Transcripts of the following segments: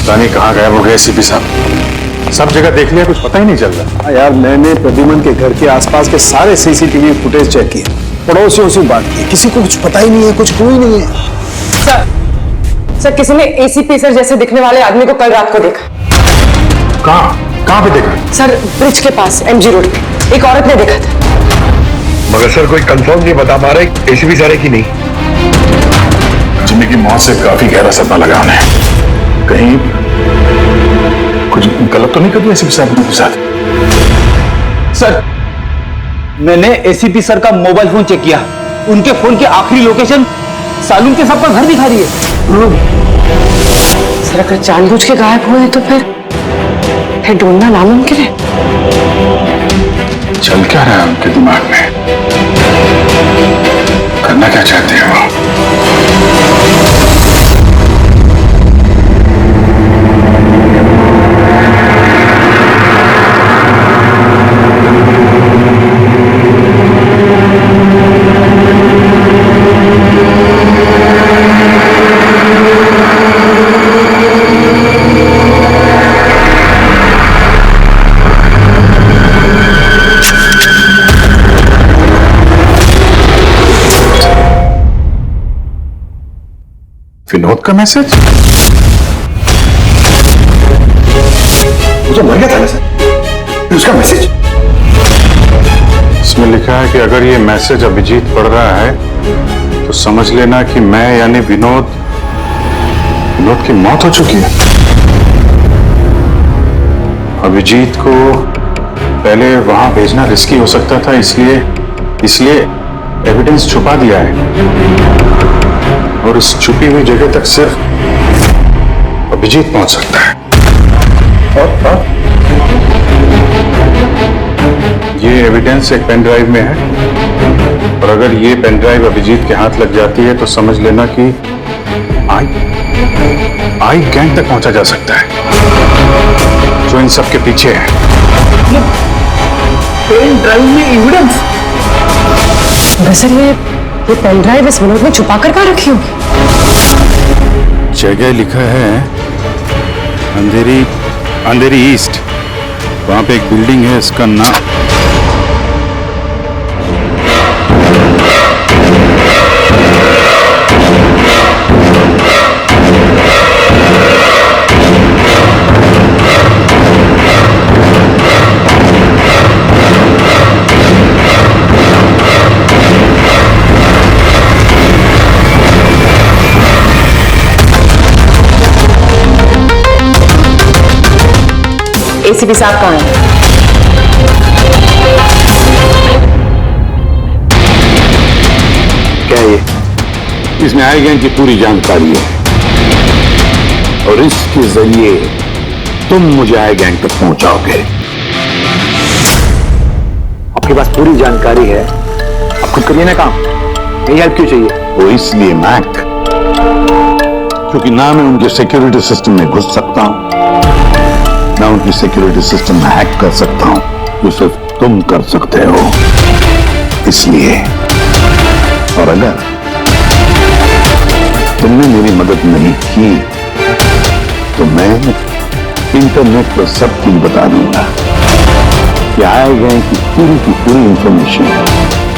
पता नहीं कहाँ गए वो एसीपी साहब। सब जगह देख लिया, कुछ पता ही नहीं चल रहा। यार मैंने प्रद्युमन के घर के आसपास के सारे सीसीटीवी फुटेज चेक किए, पड़ोसियों से बात की, किसी को कुछ पता ही नहीं है, कुछ कोई नहीं है। सर किसी ने एसीपी सर जैसे दिखने वाले आदमी को कल रात को देखा। कहाँ पे देखा? सर ब्रिज के पास एमजी रोड पे एक औरत ने देखा था। मगर सर कोई कंफर्म नहीं बता पा रहे एसीपी सर है कि नहीं। जिम्मी की मौत से काफी गहरा सदमा लगा उन्हें। कहीं कुछ गलत तो नहीं कर दिया एसीपी साहब के साथ? सर मैंने एसीपी सर का मोबाइल फोन चेक किया, उनके फोन की आखिरी लोकेशन सालून के सबका घर दिखा रही है। सर अगर जानबूझ के गायब हुए तो फिर ढूंढना नामुमकिन है। चल क्या रहा है उनके दिमाग में? करना क्या चाहते हैं वो? विनोद का मैसेज? वो तो मर गया था ना सर, उसका मैसेज। इसमें लिखा है कि अगर ये मैसेज अभिजीत पढ़ रहा है तो समझ लेना कि मैं यानी विनोद की मौत हो चुकी है। अभिजीत को पहले वहां भेजना रिस्की हो सकता था, इसलिए एविडेंस छुपा दिया है और उस छुपी हुई जगह तक सिर्फ अभिजीत पहुंच सकता है। और ये एविडेंस एक पेन ड्राइव में है और अगर ये पेन ड्राइव अभिजीत के हाथ लग जाती है तो समझ लेना कि आई गैंग तक पहुंचा जा सकता है जो इन सब के पीछे है। पेन ड्राइव में एविडेंस? वैसे ये पेन ड्राइव इस विनोद ने छुपा कर कहाँ रखी होगी? जगह लिखा है अंधेरी ईस्ट, वहां पे एक बिल्डिंग है, इसका नाम एसीपी साहब कहाँ हैं? क्या ये? इसमें आई गैंग की पूरी जानकारी है और इसके जरिए तुम मुझे आई गैंग तक पहुंचाओगे। आपके पास पूरी जानकारी है, आप खुद करिए ना काम, यही हेल्प क्यों चाहिए? वो इसलिए मैक क्योंकि ना मैं उनके सिक्योरिटी सिस्टम में घुस सकता हूं, ना उनकी सिक्योरिटी सिस्टम में हैक कर सकता हूं, जो सिर्फ तुम कर सकते हो। इसलिए और अगर तुमने मेरी मदद नहीं की तो मैं इंटरनेट पर सब कुछ बता दूंगा कि आए गए की पूरी इंफॉर्मेशन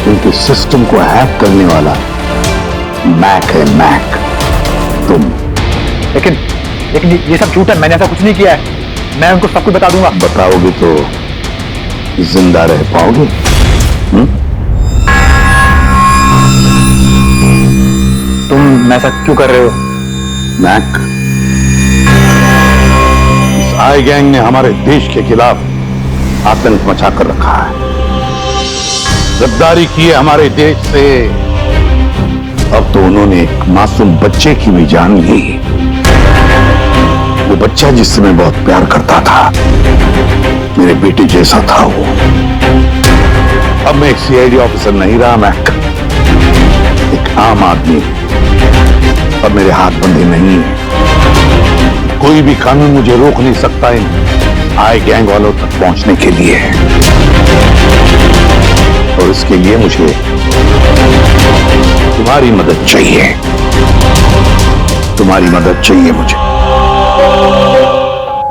उनके सिस्टम को हैक करने वाला मैक है, मैक तुम। लेकिन ये सब झूठ है, मैंने ऐसा कुछ नहीं किया है, मैं उनको सब कुछ बता दूंगा। बताओगे तो जिंदा रह पाओगे? तुम ऐसा क्यों कर रहे हो? मैक, इस आई गैंग ने हमारे देश के खिलाफ आतंक मचा कर रखा है, गद्दारी की है हमारे देश से। अब तो उन्होंने एक मासूम बच्चे की भी जान ली, वो बच्चा जिससे मैं बहुत प्यार करता था, मेरे बेटे जैसा था वो। अब मैं एक सीआईडी ऑफिसर नहीं रहा मैक, एक आम आदमी। अब मेरे हाथ बंधे नहीं है, कोई भी कानून मुझे रोक नहीं सकता इन आई गैंग वालों तक पहुंचने के लिए। और इसके लिए मुझे तुम्हारी मदद चाहिए, तुम्हारी मदद चाहिए मुझे।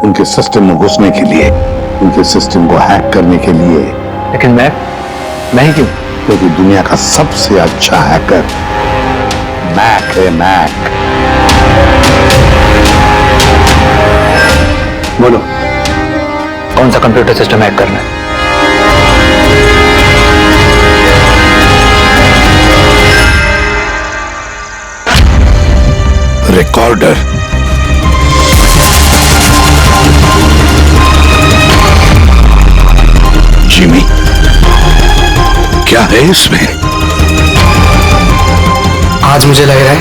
उनके सिस्टम में घुसने के लिए, उनके सिस्टम को हैक करने के लिए। लेकिन मैं ही क्यों? क्योंकि दुनिया का सबसे अच्छा हैकर मैक है, मैक। बोलो, कौन सा कंप्यूटर सिस्टम हैक करना है? रिकॉर्डर। जिमी, क्या है इसमें? आज मुझे लग रहा है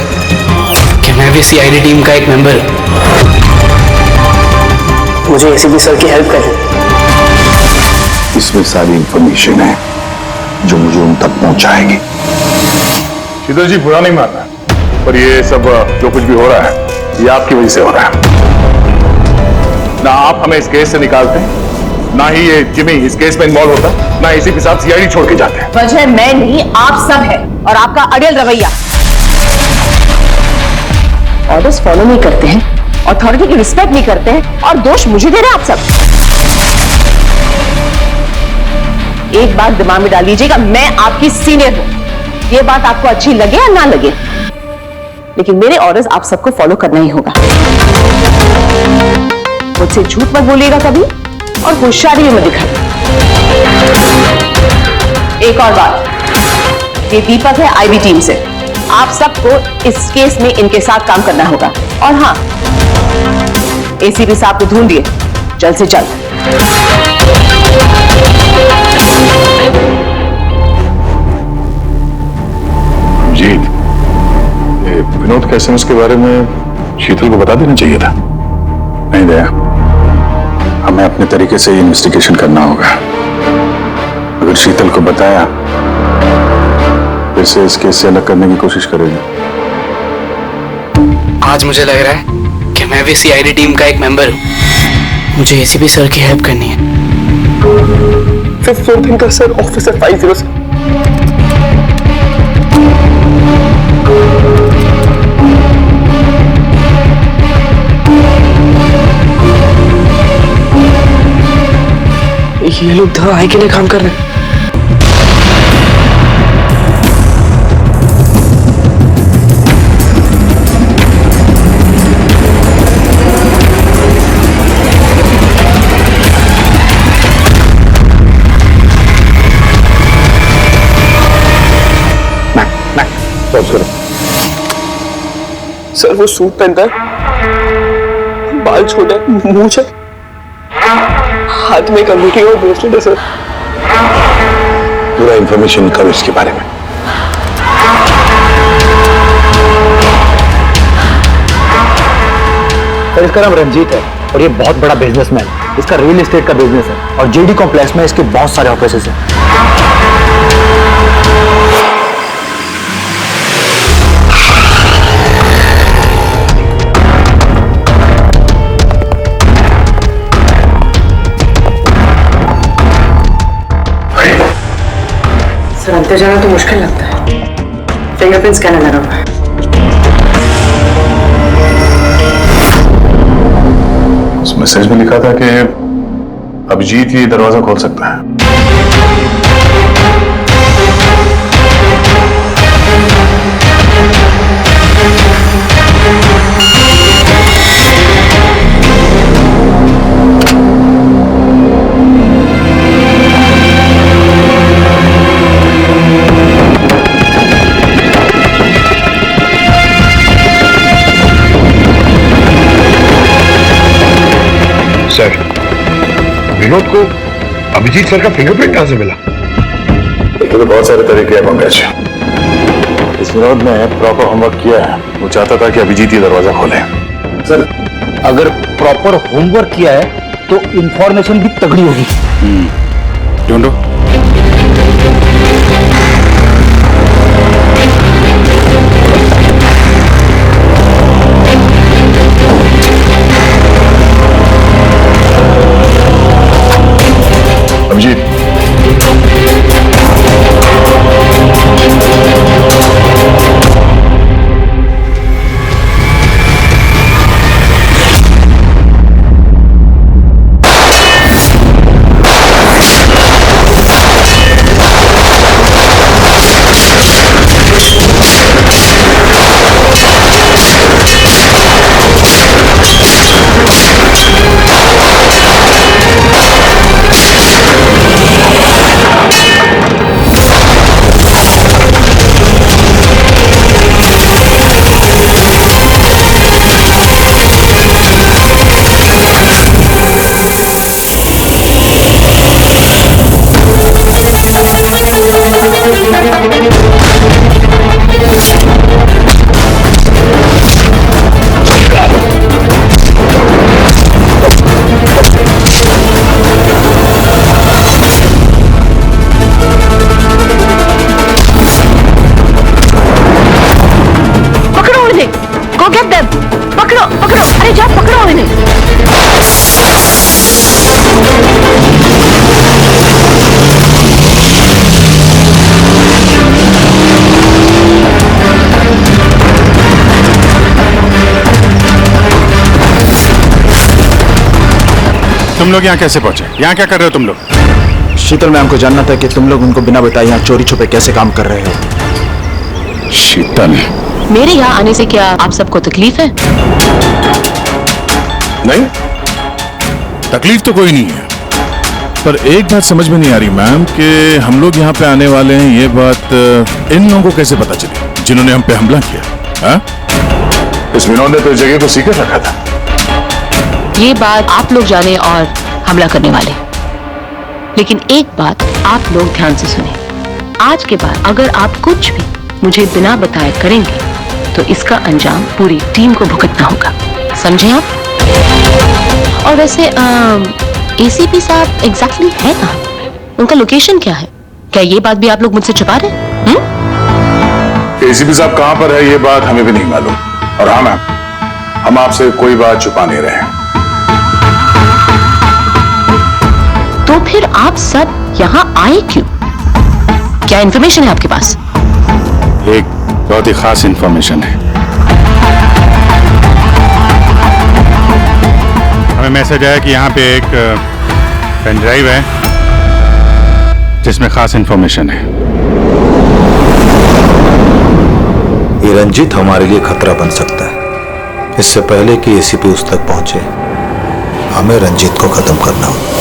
कि मैं भी सीआईडी टीम का एक मेंबर हूं। मुझे एसीपी सर की हेल्प करनी। इसमें सारी इंफॉर्मेशन है जो मुझे उन तक पहुंचाएगी। शीतल जी, बुरा नहीं मानना, पर ये सब जो कुछ भी हो रहा है ये आपकी वजह से हो रहा है। ना आप हमें इस केस से निकालते हैं, ना ही ये जिमी इस केस में इन्वॉल्व होता, ना एसीपी साहब सीआईडी छोड़ के जाते हैं। वजह मैं नहीं, आप सब है, और आपका अड़ियल रवैया। ऑर्डर्स फॉलो नहीं करते हैं, अथॉरिटी की रिस्पेक्ट नहीं करते हैं, और दोष मुझे दे रहे हैं आप सब। एक बात दिमाग में डाल लीजिएगा, मैं आपकी सीनियर हूं। ये बात आपको अच्छी लगे या ना लगे, लेकिन मेरे ऑर्डर्स आप सबको फॉलो करना ही होगा। मुझसे झूठ मत बोलिएगा कभी, और होशियारी में दिखाइए। एक और बात, ये दीपक है आईबी टीम से। आप सबको इस केस में इनके साथ काम करना होगा। और हाँ, एसीपी साहब को ढूंढिए जल्द से जल्द। जीत, ये विनोद के एसएमएस के बारे में शीतल को बता देना चाहिए था। नहीं दया, हमें अपने तरीके से इन्वेस्टिगेशन करना होगा। अगर शीतल को बताया, फिर से इस केस से अलग करने की कोशिश करेगी। आज मुझे लग रहा है कि मैं भी सीआईडी टीम का एक मेंबर हूं। मुझे एसीपी सर की हेल्प करनी है। Fifth floor thinker sir, officer 50। ये लोग दवाई के लिए काम कर रहे हैं। सर वो सूट पहनता है, बाल छोटे, मूंछ है, हाथ में एक अंगूठी और ब्रेसलेट है सर। पूरा इंफॉर्मेशन करो इसके बारे में। सर, इसका नाम रंजीत है और ये बहुत बड़ा बिजनेसमैन है। इसका रियल एस्टेट का बिजनेस है और जेडी कॉम्प्लेक्स में इसके बहुत सारे ऑफिसेज हैं। सर, अंदर जाना तो मुश्किल लगता है। फिंगरप्रिंट स्कैनर लगा हुआ है। उस मैसेज में लिखा था कि अभिजीत ये दरवाजा खोल सकता है। सर, विनोद को अभिजीत सर का फिंगरप्रिंट कहां से मिला? तो बहुत सारे तरीके हैं पंकज। इस विनोद ने प्रॉपर होमवर्क किया है। वो चाहता था कि अभिजीत ये दरवाजा खोले। सर, अगर प्रॉपर होमवर्क किया है तो इंफॉर्मेशन भी तगड़ी होगी। ढूंढो। अभिजीत, जल्दी जाओ, पकड़ो इन्हें। तुम लोग यहाँ कैसे पहुंचे? यहाँ क्या कर रहे हो तुम लोग? शीतल मैम को जानना था कि तुम लोग उनको बिना बताए यहाँ चोरी छुपे कैसे काम कर रहे हो। शीतल? मेरे यहाँ आने से क्या आप सबको तकलीफ है? नहीं, तकलीफ तो कोई नहीं है, पर एक बात समझ में नहीं आ रही मैम कि हम लोग यहाँ पे आने वाले हैं, ये बात इन लोगों को कैसे पता चली जिन्होंने हम पे हमला किया? हाँ? इस विनोद ने तो इस जगह को सीक्रेट रखा था। ये बात आप लोग जाने और हमला करने वाले, लेकिन एक बात आप लोग ध्यान से सुने। आज के बाद अगर आप कुछ भी मुझे बिना बताए करेंगे तो इसका अंजाम पूरी टीम को भुगतना होगा, समझे आप? और वैसे एसीपी साहब एग्जैक्टली है कहाँ? उनका लोकेशन क्या है? क्या ये बात भी आप लोग मुझसे छुपा रहे हैं? एसीपी साहब कहाँ पर है ये बात हमें भी नहीं मालूम। और हाँ मैम, हम आपसे कोई बात छुपा नहीं रहे हैं। तो फिर आप सब यहाँ आए क्यों? क्या इंफॉर्मेशन है आपके पास? एक बहुत ही खास इंफॉर्मेशन है। हमें मैसेज आया कि यहाँ पे एक पेन ड्राइव है जिसमें खास इंफॉर्मेशन है। ये रंजीत हमारे लिए खतरा बन सकता है। इससे पहले कि एसीपी उस तक पहुंचे, हमें रंजीत को खत्म करना होगा।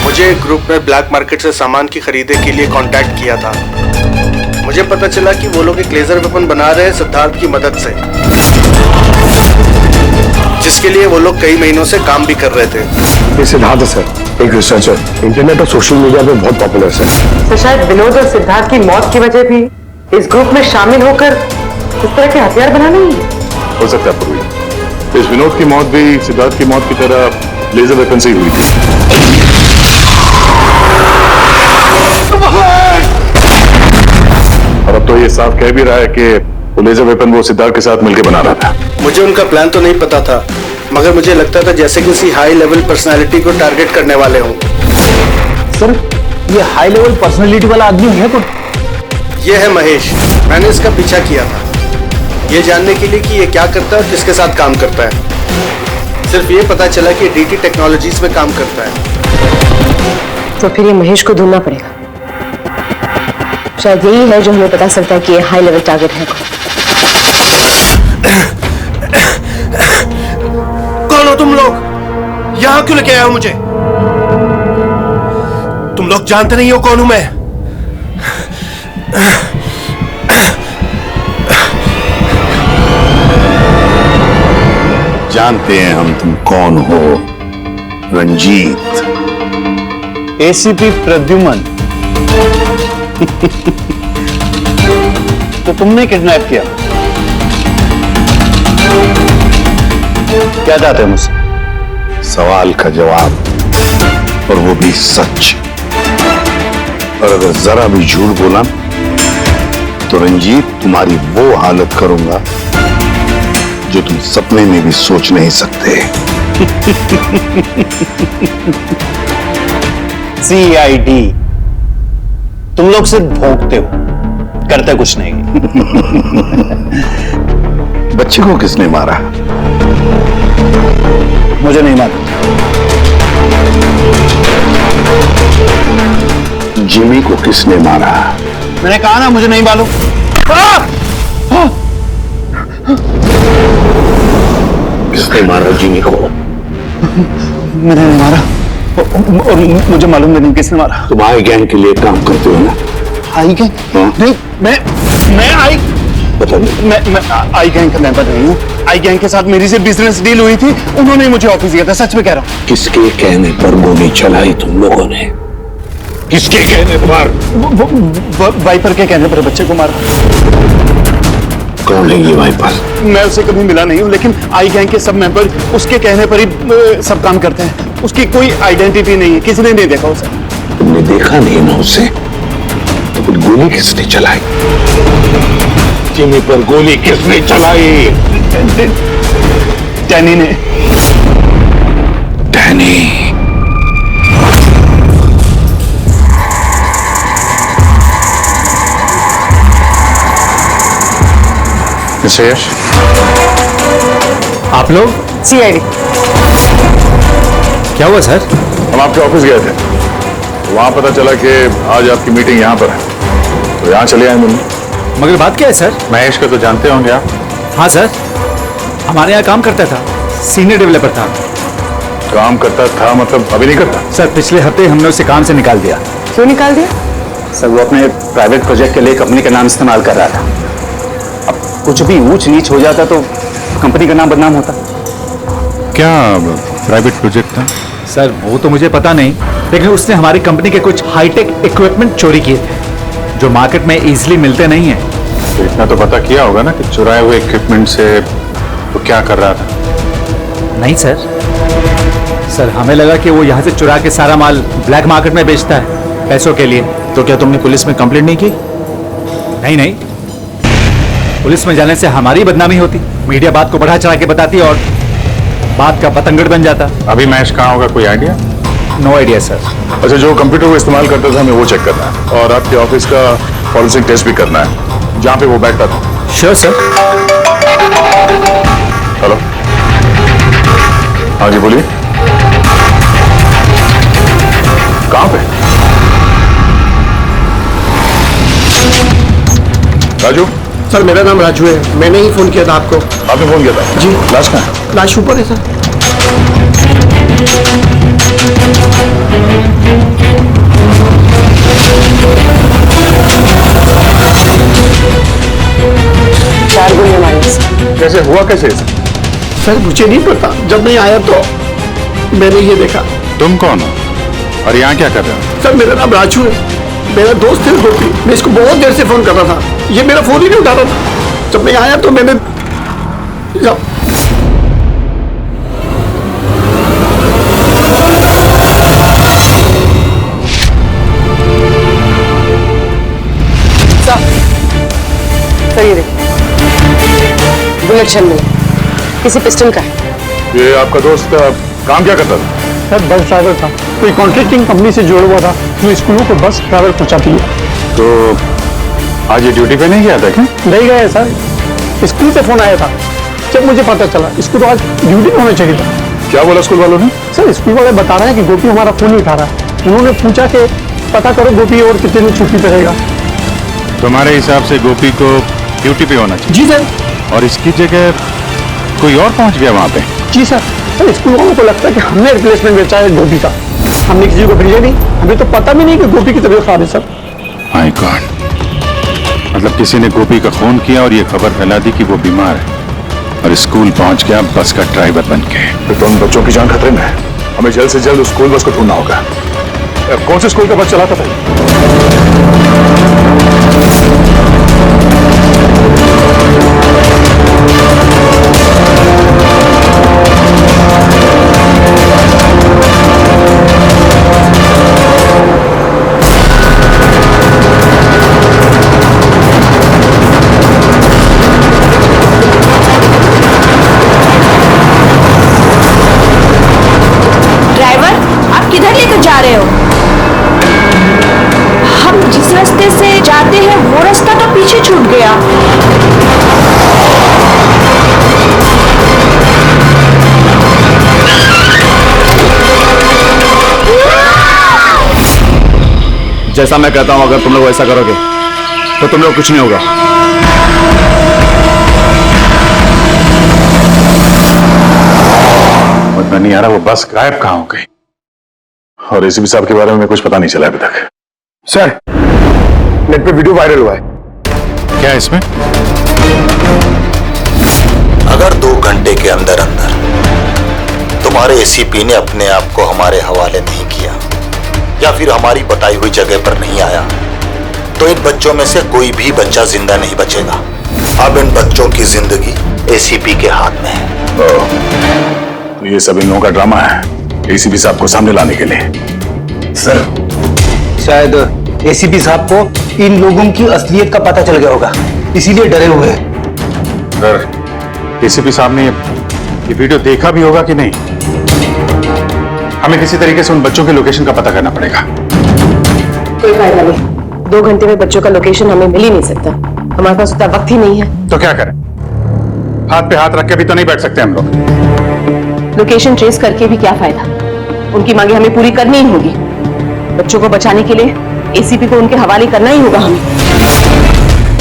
मुझे एक ग्रुप में ब्लैक मार्केट से सामान की खरीदे के लिए कांटेक्ट किया था। मुझे पता चला कि वो लोग एक लेजर वेपन बना रहे हैं सिद्धार्थ की मदद से, जिसके लिए वो लोग कई महीनों से काम भी कर रहे थे। ये सिद्धार्थ है सर, एक रिसर्चर, इंटरनेट और सोशल मीडिया पे बहुत पॉपुलर है। तो शायद विनोद और सिद्धार्थ की मौत की वजह भी इस ग्रुप में शामिल होकर इस तरह के हथियार बनाना ही है। हो सकता है पूर्वी, इस विनोद की मौत भी सिद्धार्थ की मौत की तरह लेजर वेपन से ही हुई थी। और अब तो ये साफ कह भी रहा है कि वो लेजर वेपन वो सिद्धार्थ के साथ मिलकर बना रहा था। मुझे उनका प्लान तो नहीं पता था, मगर मुझे लगता था जैसे किसी हाई लेवल पर्सनालिटी को टारगेट करने वाले हों। सर, ये हाई लेवल पर्सनालिटी वाला आदमी है कौन? ये है महेश। मैंने इसका पीछा किया था, ये जानने के लिए कि ये क्या करता है और किसके साथ काम करता है। सिर्फ ये पता चला कि डीटी टेक्नोलॉजीज में काम करता है। तो फिर ये महेश को ढूंढना पड़ेगा। शायद यही है जो हमें बता सकता है कि ये हाई लेवल टारगेट है। कौन हो तुम लोग? यहां क्यों लेके आए हो मुझे? तुम लोग जानते नहीं हो कौन हूं मैं। जानते हैं हम तुम कौन हो, रंजीत। एसीपी प्रद्युमन। तो तुमने किडनैप किया? क्या चाहते हो मुझसे? सवाल का जवाब, और वो भी सच। और अगर जरा भी झूठ बोला तो रंजीत तुम्हारी वो हालत करूंगा जो तुम सपने में भी सोच नहीं सकते। सीआईडी, तुम लोग सिर्फ भोंकते हो, करते कुछ नहीं। बच्चे को किसने मारा? मुझे नहीं मालूम। जिमी को किसने मारा? मैंने कहा ना मुझे नहीं मालूम। किसने मारा जिमी को? मैंने नहीं मारा और मुझे मालूम भी नहीं किसने मारा। तुम आई गैंग के लिए काम करते हो ना? आई गैंग? हाँ? नहीं, मैं आई पता नहीं। मैं आई गैंग का मेंबर नहीं हूँ। आई गैंग के साथ मेरी से बिजनेस डील हुई थी, उन्होंने मुझे ऑफिस दिया था, सच में कह रहा हूँ। किसके कहने पर गोली चलाई तुम लोगों ने? किसके कहने पर? वाइपर के कहने पर बच्चे को मारा। कौन है ये वाइपर? मैं उसे कभी मिला नहीं हूँ, लेकिन आई गैंग के सब मेंबर उसके कहने पर ही सब काम करते हैं। उसकी कोई आइडेंटिटी नहीं है, किसी ने नहीं देखा उसे। तुमने देखा नहीं ना उसे? तो फिर गोली किसने चलाई? जिमी पर गोली किसने चलाई? डैनी ने। डैनी? मिस्टर यश, आप लोग? सीआईडी। क्या हुआ सर? हम आपके ऑफिस गए थे, वहां पता चला कि आज आपकी मीटिंग यहाँ पर है, तो यहाँ चले आए मिलने। मगर बात क्या है सर? महेश को तो जानते होंगे आप? हाँ सर, हमारे यहाँ काम करता था, सीनियर डेवलपर था। काम करता था मतलब अभी नहीं करता? सर पिछले हफ्ते हमने उसे काम से निकाल दिया। क्यों निकाल दिया? सर वो अपने प्राइवेट प्रोजेक्ट के लिए कंपनी का नाम इस्तेमाल कर रहा था। अब कुछ भी ऊंच नीच हो जाता तो कंपनी का नाम बदनाम होता। क्या प्राइवेट प्रोजेक्ट था? सर वो तो मुझे पता नहीं, लेकिन उसने हमारी कंपनी के कुछ हाईटेक इक्विपमेंट चोरी किए थे जो मार्केट में इजीली मिलते नहीं है। तो इतना तो पता किया होगा ना कि चुराए हुए इक्विपमेंट से वो क्या कर रहा था? नहीं सर, सर हमें लगा कि वो यहाँ से चुरा के सारा माल ब्लैक मार्केट में बेचता है पैसों के लिए। तो क्या तुमने पुलिस में कंप्लेंट नहीं की? नहीं नहीं, पुलिस में जाने से हमारी बदनामी होती, मीडिया बात को बढ़ा चढ़ा के बताती और बात का पतंगड़ बन जाता। अभी महेश कहाँ होगा, कोई आइडिया? No idea sir. अच्छा, जो कंप्यूटर को इस्तेमाल करता था हमें वो चेक करना है और आपके ऑफिस का फॉरेंसिक टेस्ट भी करना है जहाँ पे वो बैठता था। Sure sir. हेलो, हाँ जी बोलिए। कहाँ पे? राजू? सर मेरा नाम राजू है, मैंने ही फोन किया था आपको। आपने फोन किया था? जी। लाश कहाँ है? लाश ऊपर है सर। चार गोलियां मारी। कैसे हुआ, कैसे? सर मुझे नहीं पता, जब मैं आया तो मैंने ये देखा। तुम कौन हो और यहाँ क्या कर रहे हो? सर मेरा नाम राजू है, मेरा दोस्त है गोपी। मैं इसको बहुत देर से फोन कर रहा था, ये मेरा फोन ही नहीं उठा रहा था। जब मैं आया तो मैंने सर ये देखिए, बुलेट शेल मिला, किसी पिस्टल का है। ये आपका दोस्त काम क्या करता था? सर बस ड्राइवर था, कोई कॉन्ट्रैक्टिंग कंपनी से जुड़ा हुआ था जो स्कूलों को बस ड्राइवर पहुंचाती है। तो आज ये ड्यूटी पे नहीं गया था क्या? नहीं गए सर, स्कूल से फोन आया था, जब मुझे पता चला इसको तो आज ड्यूटी में होना चाहिए था। क्या बोला स्कूल वालों ने? सर स्कूल वाले बता रहे हैं कि गोपी हमारा फोन नहीं उठा रहा है। उन्होंने पूछा कि पता करो गोपी और कितने दिन छुट्टी पे रहेगा। तुम्हारे हिसाब से गोपी को ड्यूटी पे होना चाहिए? जी सर। और इसकी जगह कोई और पहुंच गया वहां पे? जी सर। सर स्कूल वालों को लगता है कि हमने रिप्लेसमेंट बेचा है गोपी का, हमने किसी को भेजा नहीं, हमें तो पता भी नहीं कि गोपी की तबीयत खराब है सर। माय गॉड, मतलब किसी ने गोपी का फोन किया और ये खबर फैला दी कि वो बीमार है और स्कूल पहुंच गया बस का ड्राइवर बन के। तो उन बच्चों की जान खतरे में है, हमें जल्द से जल्द उस स्कूल बस को ढूंढना होगा। कौन से स्कूल का बस चलाता था? ड्राइवर, आप किधर लेकर जा रहे हो? हम जिस जैसा मैं कहता हूं अगर तुम लोग ऐसा करोगे तो तुम लोग कुछ नहीं होगा। पता नहीं आ रहा वो बस गायब कहां हो गई, और एसीपी साहब के बारे में कुछ पता नहीं चला अभी तक। सर, नेट पे वीडियो वायरल हुआ है। क्या है इसमें? अगर 2 घंटे के अंदर अंदर तुम्हारे एसीपी ने अपने आप को हमारे हवाले नहीं किया या फिर हमारी बताई हुई जगह पर नहीं आया तो इन बच्चों में से कोई भी बच्चा जिंदा नहीं बचेगा। अब इन बच्चों की जिंदगी एसीपी के हाथ में है। तो ये सब इन लोगों का ड्रामा है एसीपी साहब को सामने लाने के लिए। सर, शायद एसीपी साहब को इन लोगों की असलियत का पता चल गया होगा, इसीलिए डरे हुए हैं। सर, एसीपी साहब ने ये वीडियो देखा भी होगा कि नहीं? हमें किसी तरीके से उन बच्चों के लोकेशन का पता करना पड़ेगा। कोई फायदा नहीं, 2 घंटे में बच्चों का लोकेशन हमें मिल ही नहीं सकता। हमारे पास उतना वक्त ही नहीं है। तो क्या करें? हाथ पे हाथ रख के भी तो नहीं बैठ सकते हम लोग। लोकेशन ट्रेस करके भी क्या फायदा? उनकी मांगे हमें पूरी करनी ही होगी। बच्चों को बचाने के लिए एसीपी को उनके हवाले करना ही होगा हमें।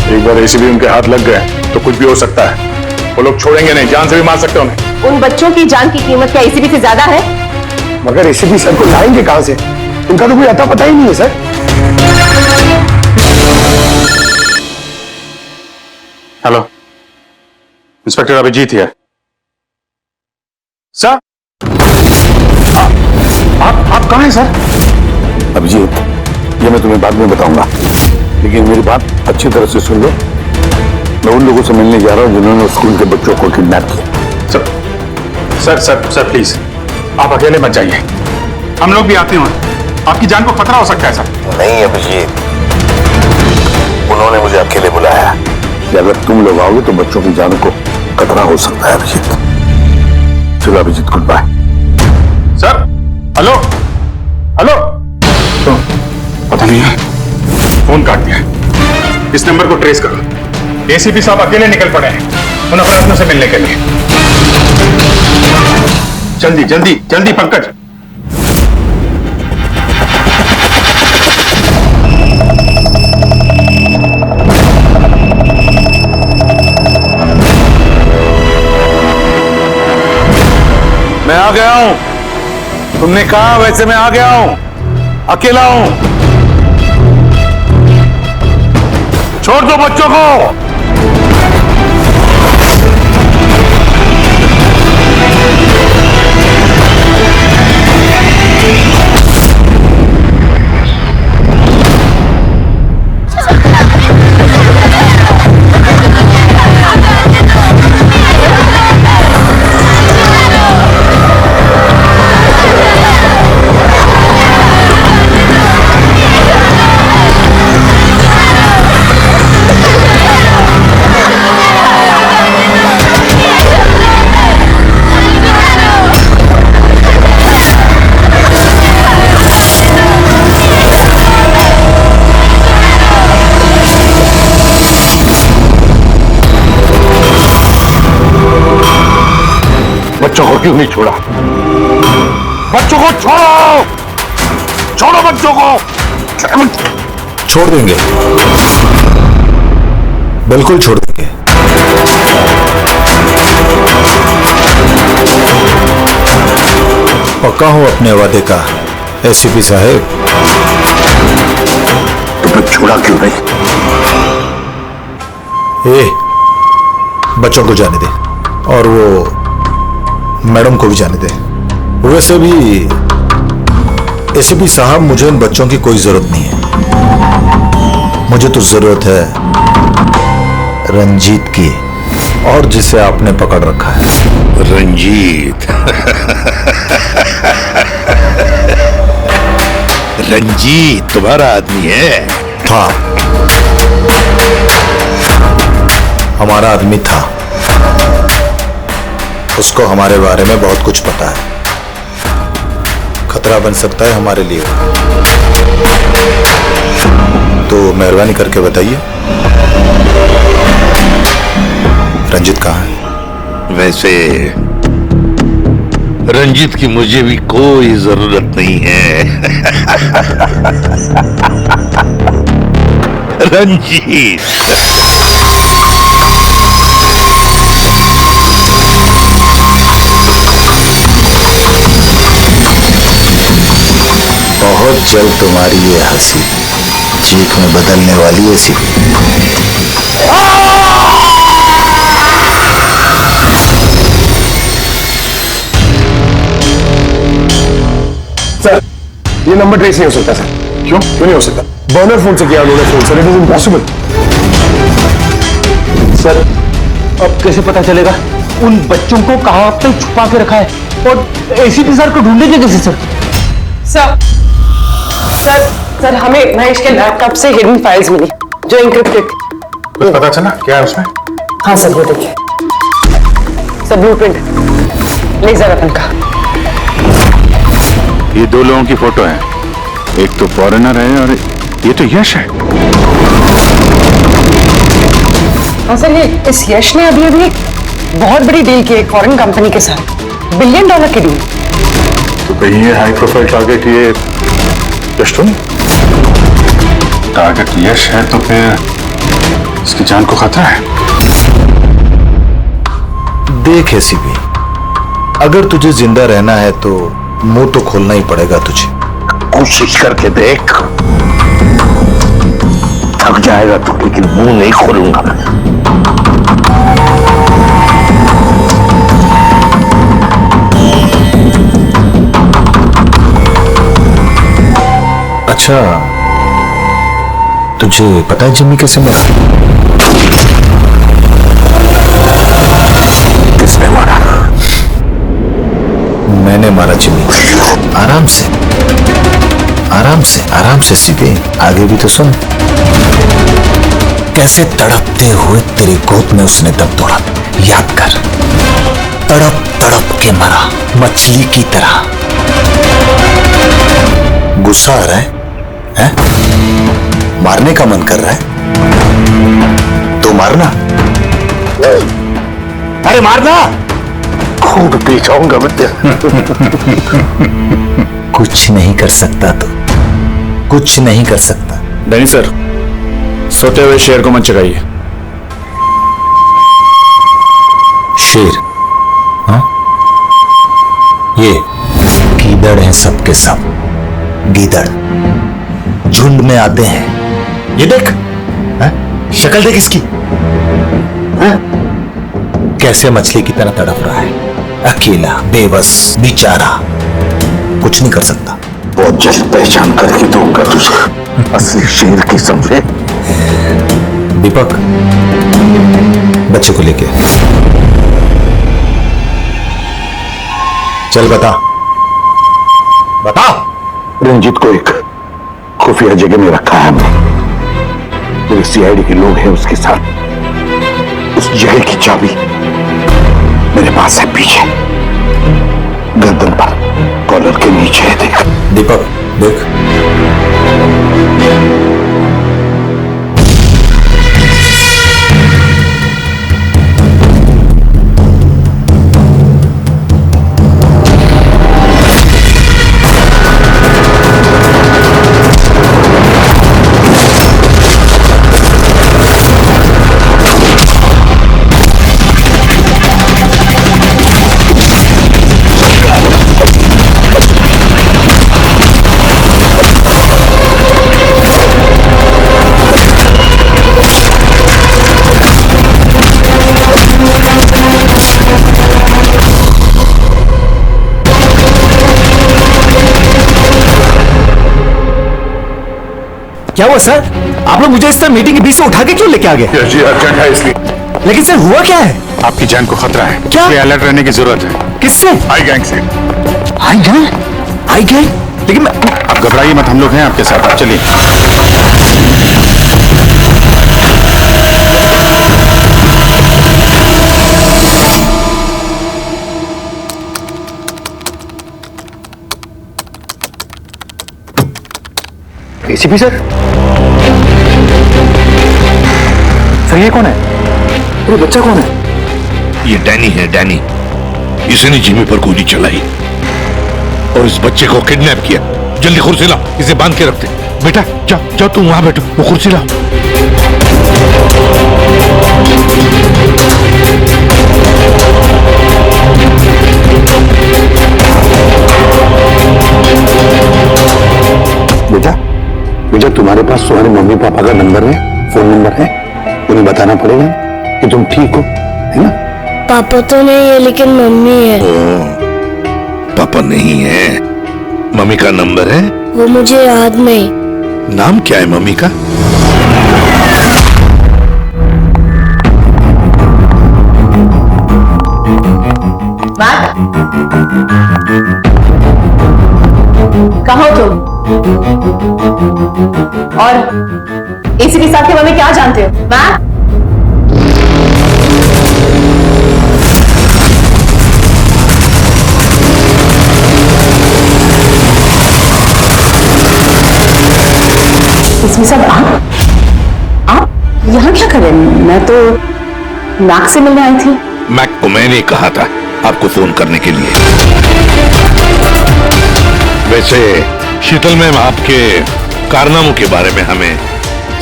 एक बार एसीपी उनके हाथ लग गए तो कुछ भी हो सकता है। वो लोग छोड़ेंगे नहीं, जान से भी मार सकते उन्हें। उन बच्चों की जान की कीमत क्या एसीपी से ज्यादा है? मगर एसीपी सर को लाएंगे कहां से? उनका तो कोई अता पता ही नहीं है सर। हेलो, इंस्पेक्टर अभिजीत है सर। आप कहां हैं सर? अभिजीत, ये मैं तुम्हें बाद में बताऊंगा, लेकिन मेरी बात अच्छी तरह से सुन लो। मैं उन लोगों से मिलने जा रहा हूं जिन्होंने स्कूल के बच्चों को किडनैप किया। सर प्लीज आप अकेले मत जाइए, हम लोग भी आते हैं। आपकी जान को खतरा हो सकता है सर। नहीं अभिजीत, उन्होंने मुझे अकेले बुलाया कि अगर तुम लोग आओगे तो बच्चों की जान को खतरा हो सकता है। अभिजीत, चलो Abhijit, goodbye. Sir, hello hello. तो पता नहीं है, फोन काट दिया। इस नंबर को ट्रेस करो। एसीपी साहब अकेले निकल पड़े हैं उन अपराधियों से मिलने के लिए। जल्दी जल्दी जल्दी पंकज। मैं आ गया हूं, तुमने कहा वैसे मैं आ गया हूं, अकेला हूं। छोड़ दो बच्चों को। बच्चों को क्यों नहीं छोड़ा? बच्चों को छोड़ो, छोड़ो बच्चों को। छोड़ देंगे, बिल्कुल छोड़ देंगे। पक्का हूं अपने वादे का एसीपी साहब। तुमने छोड़ा क्यों नहीं? बच्चों को जाने दे और वो मैडम को भी जाने दे। वैसे भी एसीपी साहब, मुझे इन बच्चों की कोई जरूरत नहीं है। मुझे तो जरूरत है रंजीत की, और जिसे आपने पकड़ रखा है। रंजीत। रंजीत तुम्हारा आदमी है? था, हमारा आदमी था। उसको हमारे बारे में बहुत कुछ पता है। खतरा बन सकता है हमारे लिए, तो मेहरबानी करके बताइए रंजीत कहाँ है? वैसे रंजीत की मुझे भी कोई जरूरत नहीं है। रंजीत। बहुत जल्द तुम्हारी ये हंसी चीख में बदलने वाली है सीपी। सर, ये नंबर ट्रेस नहीं हो सकता सर। क्यों नहीं हो सकता? बर्नर फोन से किया उन्होंने phone sir, it is impossible. Sir अब कैसे पता चलेगा उन बच्चों को कहां तक छुपा के रखा है, और एसीपी सर को ढूंढेंगे कैसे सर? सर सर सर हमें महेश के लैपटॉप से हिडन फाइल्स मिली जो इंक्रिप्टेड। कुछ पता चला क्या है उसमें? हाँ सर, वो देखिए सर, ब्लूप्रिंट लेजर अपन का। ये दो लोगों की फोटो है, एक तो फॉरेनर है और ये तो यश है। हाँ सर, ये इस यश ने अभी अभी बहुत बड़ी डील की एक फॉरेन कंपनी के साथ, $1 बिलियन की डील। तो कहीं ये हाई प्रोफाइल टारगेट ये यश तो नहीं? टारगेट यश है तो फिर इसकी जान को खतरा है। देख एसीपी, अगर तुझे जिंदा रहना है तो मुंह तो खोलना ही पड़ेगा तुझे। कोशिश करके देख, थक जाएगा तो, लेकिन मुंह नहीं खोलूंगा मैं। अच्छा, तुझे पता है जिम्मी कैसे मरा? किसने मारा? मैंने मारा जिम्मी। आराम से आराम से आराम से, सीधे आगे भी तो सुन। कैसे तड़पते हुए तेरी गोद में उसने दम तोड़ा, याद कर। तड़प तड़प के मरा, मछली की तरह। गुस्सा आ रहा है? मारने का मन कर रहा है तो मारना। अरे मारना, खून पी जाऊंगा मैं तेरा। कुछ नहीं कर सकता तो, कुछ नहीं कर सकता। नहीं सर, सोते हुए शेर को मत चढ़ाइए। शेर? हाँ, ये गीदड़ हैं सबके सब। गीदड़ झुंड में आते हैं। ये देख, शक्ल देख इसकी, कैसे मछली की तरह तड़प रहा है, अकेला, बेबस, बेचारा, कुछ नहीं कर सकता। बहुत जल्द पहचान करके दूंगा तुझे असली शेर की समझे। दीपक, बच्चे को लेके चल, बता बता। रंजीत को एक खुफिया जगह में रखा है हमने। पूरे सीआईडी के लोग हैं उसके साथ। उस जगह की चाबी मेरे पास है, पीछे गर्दन पर कॉलर के नीचे है। देख दीपक, देख। क्या हुआ सर? आप लोग मुझे इस तरह मीटिंग के बीच से उठा के क्यों लेके आ गए? जी अर्जेंट है इसलिए। लेकिन सर हुआ क्या है? आपकी जान को खतरा है, क्या? इसलिए अलर्ट रहने की जरूरत है। किससे? आई गैंग से। आई गैंग? आई गैंग? लेकिन आप घबराइए मत, हम लोग हैं आपके साथ। आप चलिए। ACP sir? सर ये कौन है? ये बच्चा कौन है? ये डैनी है, डैनी। इसने जिम्मी पर गोली चलाई और इस बच्चे को किडनैप किया। जल्दी खुर्सीला, इसे बांध के रखते। बेटा जाओ जाओ, तुम वहां बैठो, वो कुर्सी लाओ। बेटा बेटा, तुम्हारे पास तुम्हारे मम्मी पापा का नंबर है, फोन नंबर है? उन्हें बताना पड़ेगा कि तुम ठीक हो, है ना? पापा तो नहीं है लेकिन मम्मी है। पापा नहीं है, मम्मी का नंबर है? वो मुझे याद नहीं। नाम क्या है मम्मी का? कहाँ हो तुम? और एसीपी साहब के बारे में क्या जानते हो? मैम, एसीपी साहब आप यहाँ क्या कर रहे हैं? मैं तो मैक से मिलने आई थी। मैक को मैंने कहा था आपको फोन करने के लिए। वैसे शीतल मैम, आपके कारनामों के बारे में हमें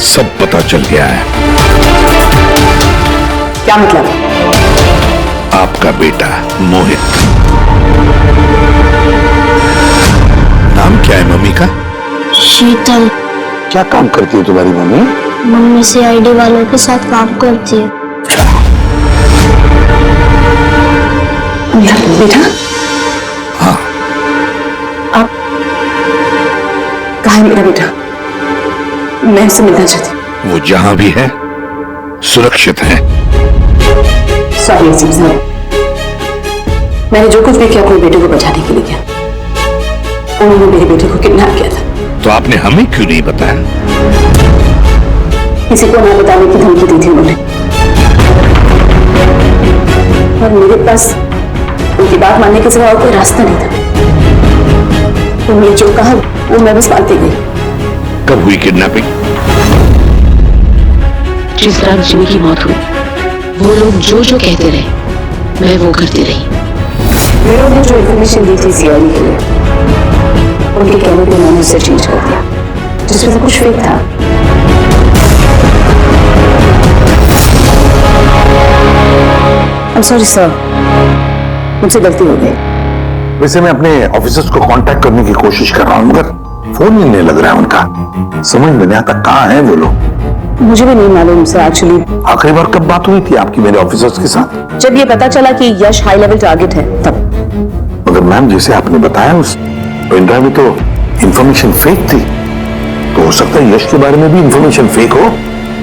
सब पता चल गया है। क्या मतलब? आपका बेटा मोहित। नाम क्या है मम्मी का? शीतल। क्या काम करती है तुम्हारी मम्मी? मम्मी सीआईडी वालों के साथ काम करती है। मेरा बेटा? हाँ। आप कहाँ है मेरा बेटा? मैं उससे मिलना चाहती हूँ। वो जहां भी है सुरक्षित है। सॉरी एसीपी साहब, मैंने जो कुछ भी किया अपने बेटे को बचाने के लिए किया। उन्होंने मेरे बेटे को किडनैप किया था। तो आपने हमें क्यों नहीं बताया? किसी को ना बताने की धमकी दी थी उन्होंने, और मेरे पास उनकी बात मानने के सिवा और कोई रास्ता नहीं था। उन्होंने जो कहा वो मैं बस मानती गई। कब हुई किडनैपिंग? जिस रात जिमी की मौत हुई, वो लोग जो जो कहते रहे मैं वो करती रही। मेरे ने जो इन्फॉर्मेशन दी थी सीआईडी के लिए, उनके कहने पे मैंने उसे चेंज कर दिया, जिसमें सब कुछ फेक था। I'm sorry sir, मुझसे गलती हो गई। वैसे मैं अपने ऑफिसर्स को कांटेक्ट करने की कोशिश कर रहा हूँ, मगर फोन ही नहीं लग रहा है उनका। समझ में नहीं आता कहाँ है वो लोग। मुझे भी नहीं मालूम सर एक्चुअली। आखिरी बार कब बात हुई थी आपकी मेरे ऑफिसर्स के साथ? जब ये पता चला कि यश हाई लेवल टारगेट है तब। मगर मैम, जैसे आपने बताया उस पेन ड्राइव में तो इंफॉर्मेशन फेक थी, तो हो सकता है यश के बारे में भी इंफॉर्मेशन फेक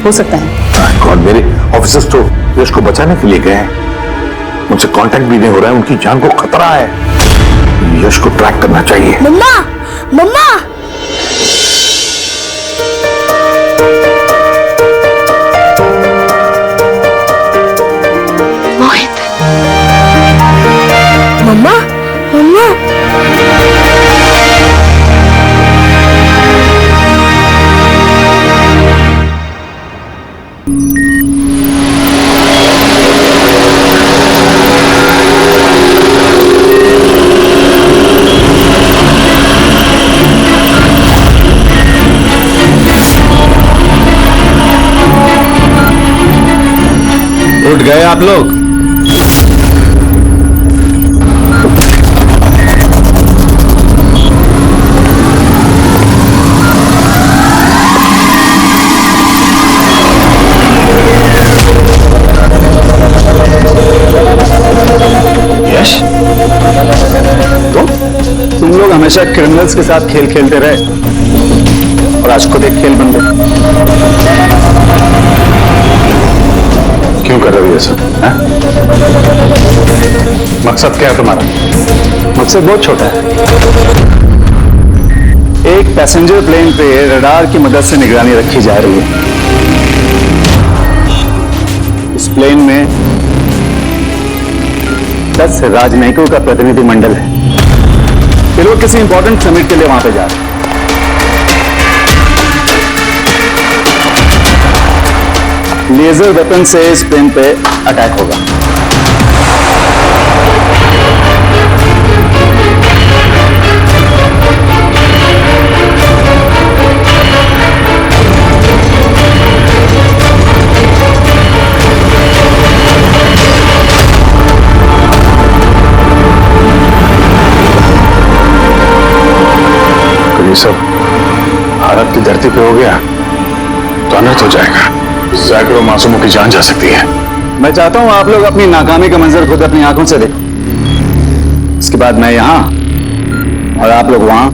हो सकता है। गॉड, मेरे ऑफिसर्स तो यश को बचाने के लिए गए हैं, उनसे कांटेक्ट भी नहीं हो रहा है, उनकी जान को खतरा है। यश को ट्रैक करना चाहिए। मम्मा, मम्मा। मोहित। मम्मा, मम्मा। उठ गए आप लोग? यश, तुम लोग हमेशा क्रिमिनल्स के साथ खेल खेलते रहे और आज खुद एक खेल बन गए। क्यों कर रहे हो ये सब? मकसद क्या है तुम्हारा? मकसद बहुत छोटा है। एक पैसेंजर प्लेन पे रडार की मदद से निगरानी रखी जा रही है। इस प्लेन में 10 राजनयिकों का प्रतिनिधिमंडल है। ये लोग किसी इंपॉर्टेंट समिट के लिए वहां पे जा रहे हैं। लेजर वेपन से इस प्लेन पे अटैक होगा। ये सब भारत की धरती पे हो गया तो अनर्थ हो जाएगा। सैकड़ों मासूमों की जान जा सकती है। मैं चाहता हूं आप लोग अपनी नाकामी का मंजर खुद अपनी आंखों से देखो। इसके बाद मैं यहां और आप लोग वहां।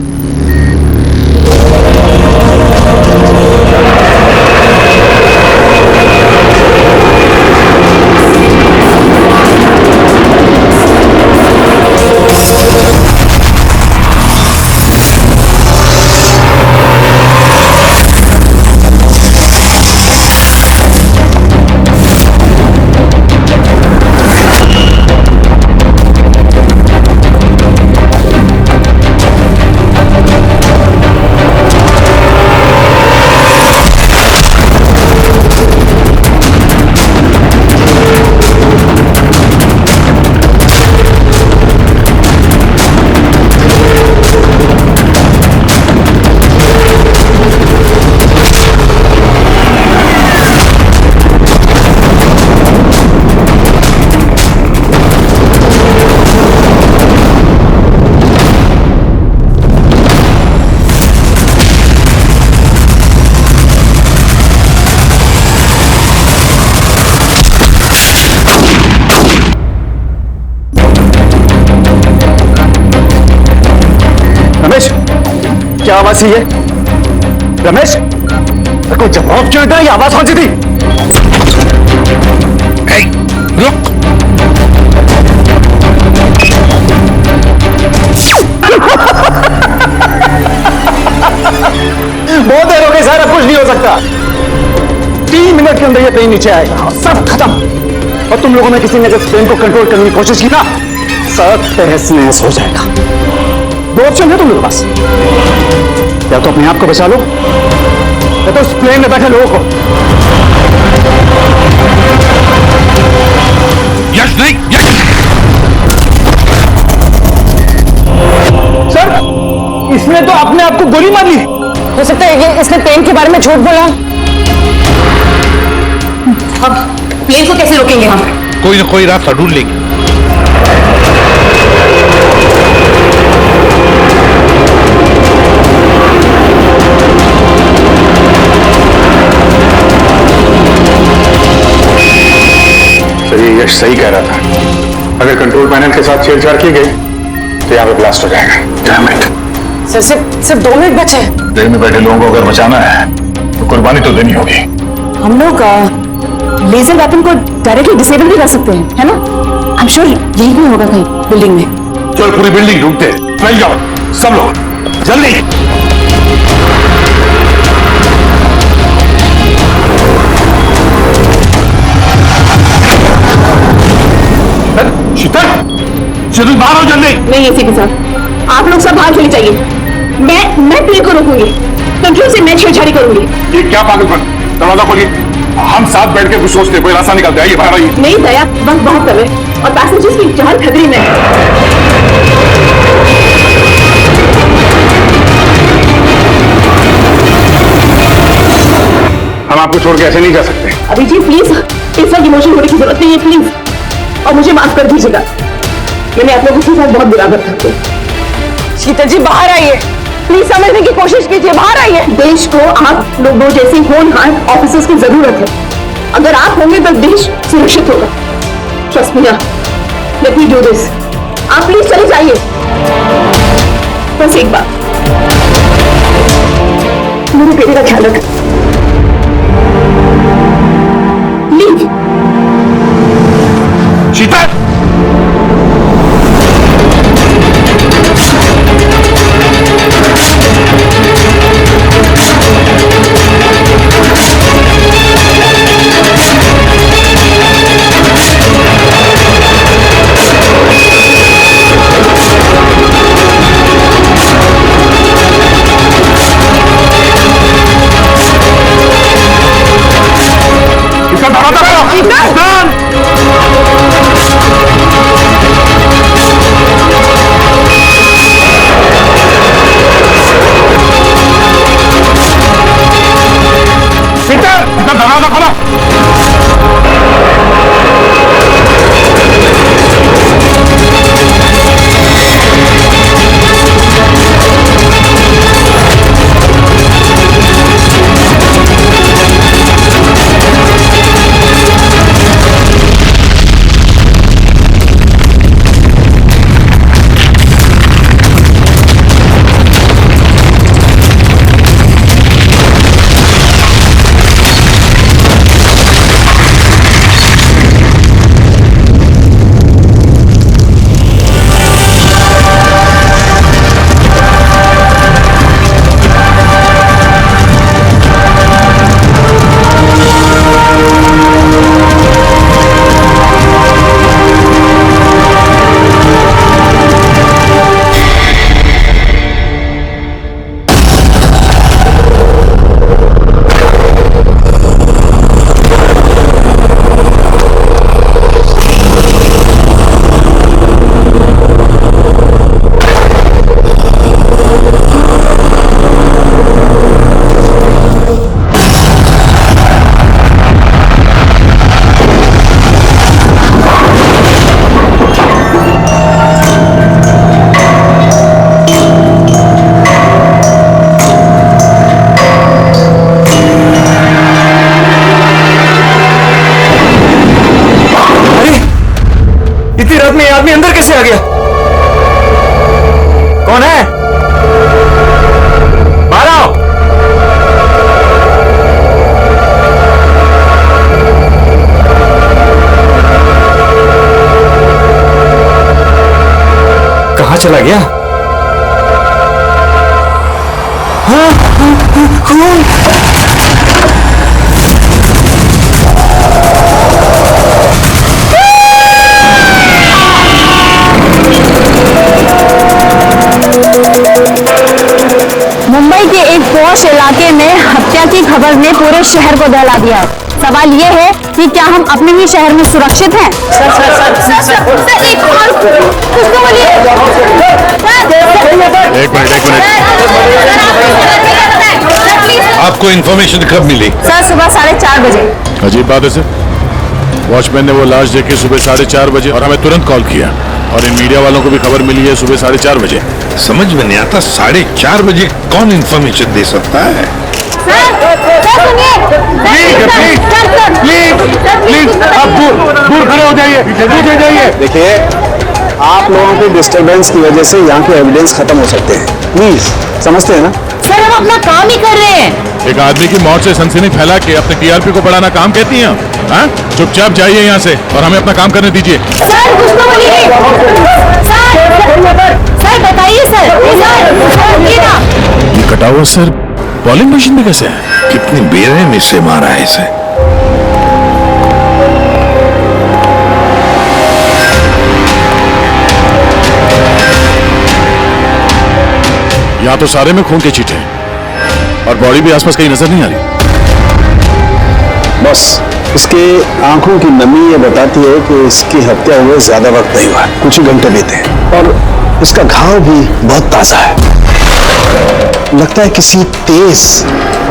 रमेश, क्या आवाज थी ये? रमेश, कोई जवाब क्यों देता है? ये आवाज कौन सी थी? रुक। बहुत देर हो गई सर, अब कुछ नहीं हो सकता। 3 मिनट के अंदर ये प्लेन नीचे आएगा, सब खत्म। और तुम लोगों में किसी ने अगर प्लेन को कंट्रोल करने की कोशिश की ना, सब तहस नहस हो जाएगा। 2 ऑप्शन है तुम लोगों के पास, या तो अपने आप को बचा लो या तो उस प्लेन में बैठे लोगों को। यश नहीं, यश। सर, इसने तो अपने आप को गोली मार ली। हो सकता है ये इसने प्लेन के बारे में झूठ बोला। अब प्लेन को कैसे रोकेंगे हम? कोई ना कोई रास्ता ढूंढ लेंगे। ये यश सही कह रहा था। अगर कंट्रोल पैनल के साथ छेड़छाड़ की गई तो यहाँ पे ब्लास्ट हो जाएगा। Damn it। सर सिर्फ 2 मिनट बचे हैं। प्लेन में बैठे लोगों को अगर बचाना है तो कुर्बानी तो देनी होगी। हम लोग लेजर वेपन को डायरेक्टली डिसेबल भी कर सकते हैं, है ना? आई एम श्योर यही भी होगा कहीं बिल्डिंग में। चल पूरी बिल्डिंग ढूंढते, फैल जाओ सब लोग, जल्दी। शीतल, शीतल बाहर हो जल्दी। नहीं एसीपी साहब, आप लोग सब बाहर चले जाइए। मैं प्लेन को रोकूंगी, कंट्रोल से मैं छेड़छाड़ी करूंगी। ये क्या पागलपन? दरवाजा खोलिए, हम साथ बैठ के कुछ सोचते, कोई रास्ता निकालते। आइए बाहर आइए। नहीं दया, वक्त बहुत कम है और पैसेंजर्स की जान खतरे में है। हम आपको छोड़ के ऐसे नहीं जा सकते। अभिजीत प्लीज, इस वक्त इमोशन होने की जरूरत नहीं है प्लीज, और मुझे माफ कर दीजिएगा। मैंने आप लोगों के साथ बहुत बुरा करता हूँ। शीतल जी बाहर आइए, प्लीज समझने की कोशिश कीजिए, बाहर आइए। देश को आप लोगों जैसे होनहार ऑफिसर्स की जरूरत है। अगर आप होंगे तो देश सुरक्षित होगा। Trust me, let me do this. आप प्लीज चले जाइए। बस एक बात, मेरे बेटे का ख्याल रखें। लीव। शीतल, इसका दरवाजा खोलो। दरवाजा खोलो। कैसे आ गया? कौन है? बाहर आओ। कहां चला गया? खून! मुंबई के एक पॉश इलाके में हत्या की खबर ने पूरे शहर को दहला दिया। सवाल ये है कि क्या हम अपने ही शहर में सुरक्षित हैं? सर, एक और कुछ तो बोलिए। एक मिनट। आपको इन्फॉर्मेशन कब मिली? सर, सुबह 4:30 बजे। अजीब बात है सर, वॉचमैन ने वो लाश देखी सुबह 4:30 बजे और हमें तुरंत कॉल किया, और इन मीडिया वालों को भी खबर मिली है सुबह 4:30 बजे। समझ में नहीं आता 4:30 बजे कौन इन्फॉर्मेशन दे सकता है? प्लीज आप दूर खड़े हो जाइए, दूर जाइए। देखिए, आप लोगों के डिस्टरबेंस की वजह से यहाँ के एविडेंस खत्म हो सकते हैं। प्लीज, समझते हैं ना? सर, हम अपना काम ही कर रहे हैं। एक आदमी की मौत से सनसनी फैला के अपने टीआरपी को बढ़ाना काम कहती हैं? हाँ? चुपचाप जाइए यहाँ से और हमें अपना काम करने दीजिए। सर, कुछ तो बोलिए। सर, बताइए सर। ये कटा हुआ सर बॉलिंग मशीन में कैसे है? कितनी बेरहमी से मारा है इसे। यहाँ तो सारे में खून के छींटे हैं और बॉडी भी आसपास कहीं नजर नहीं आ रही। बस इसके आंखों की नमी ये बताती है कि इसकी हत्या हुए ज्यादा वक्त नहीं हुआ, कुछ ही घंटे बीते हैं, और इसका घाव भी बहुत ताजा है। लगता है किसी तेज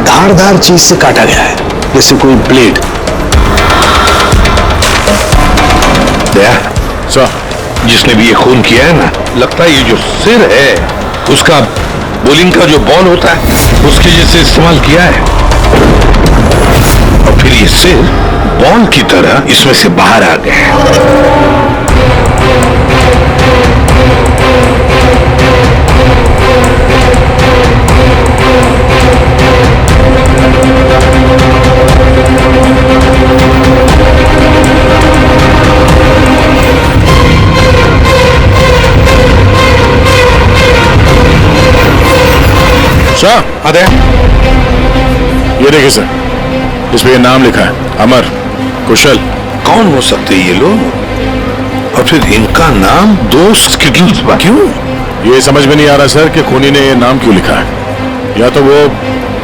धारदार चीज से काटा गया है, जैसे कोई ब्लेड। सर, जिसने भी ये खून किया है ना, लगता है ये जो सिर है उसका बॉलिंग का जो बॉल होता है उसके जैसे इस्तेमाल किया है, और फिर ये सिर बॉल की तरह इसमें से बाहर आ गया है। सर, आते हैं। ये देखिए सर, इस पे ये नाम लिखा है, अमर कुशल। कौन हो सकते ये लोग, और फिर इनका नाम दोस्त स्किटल्स पर क्यों? ये समझ में नहीं आ रहा सर कि खूनी ने ये नाम क्यों लिखा है। या तो वो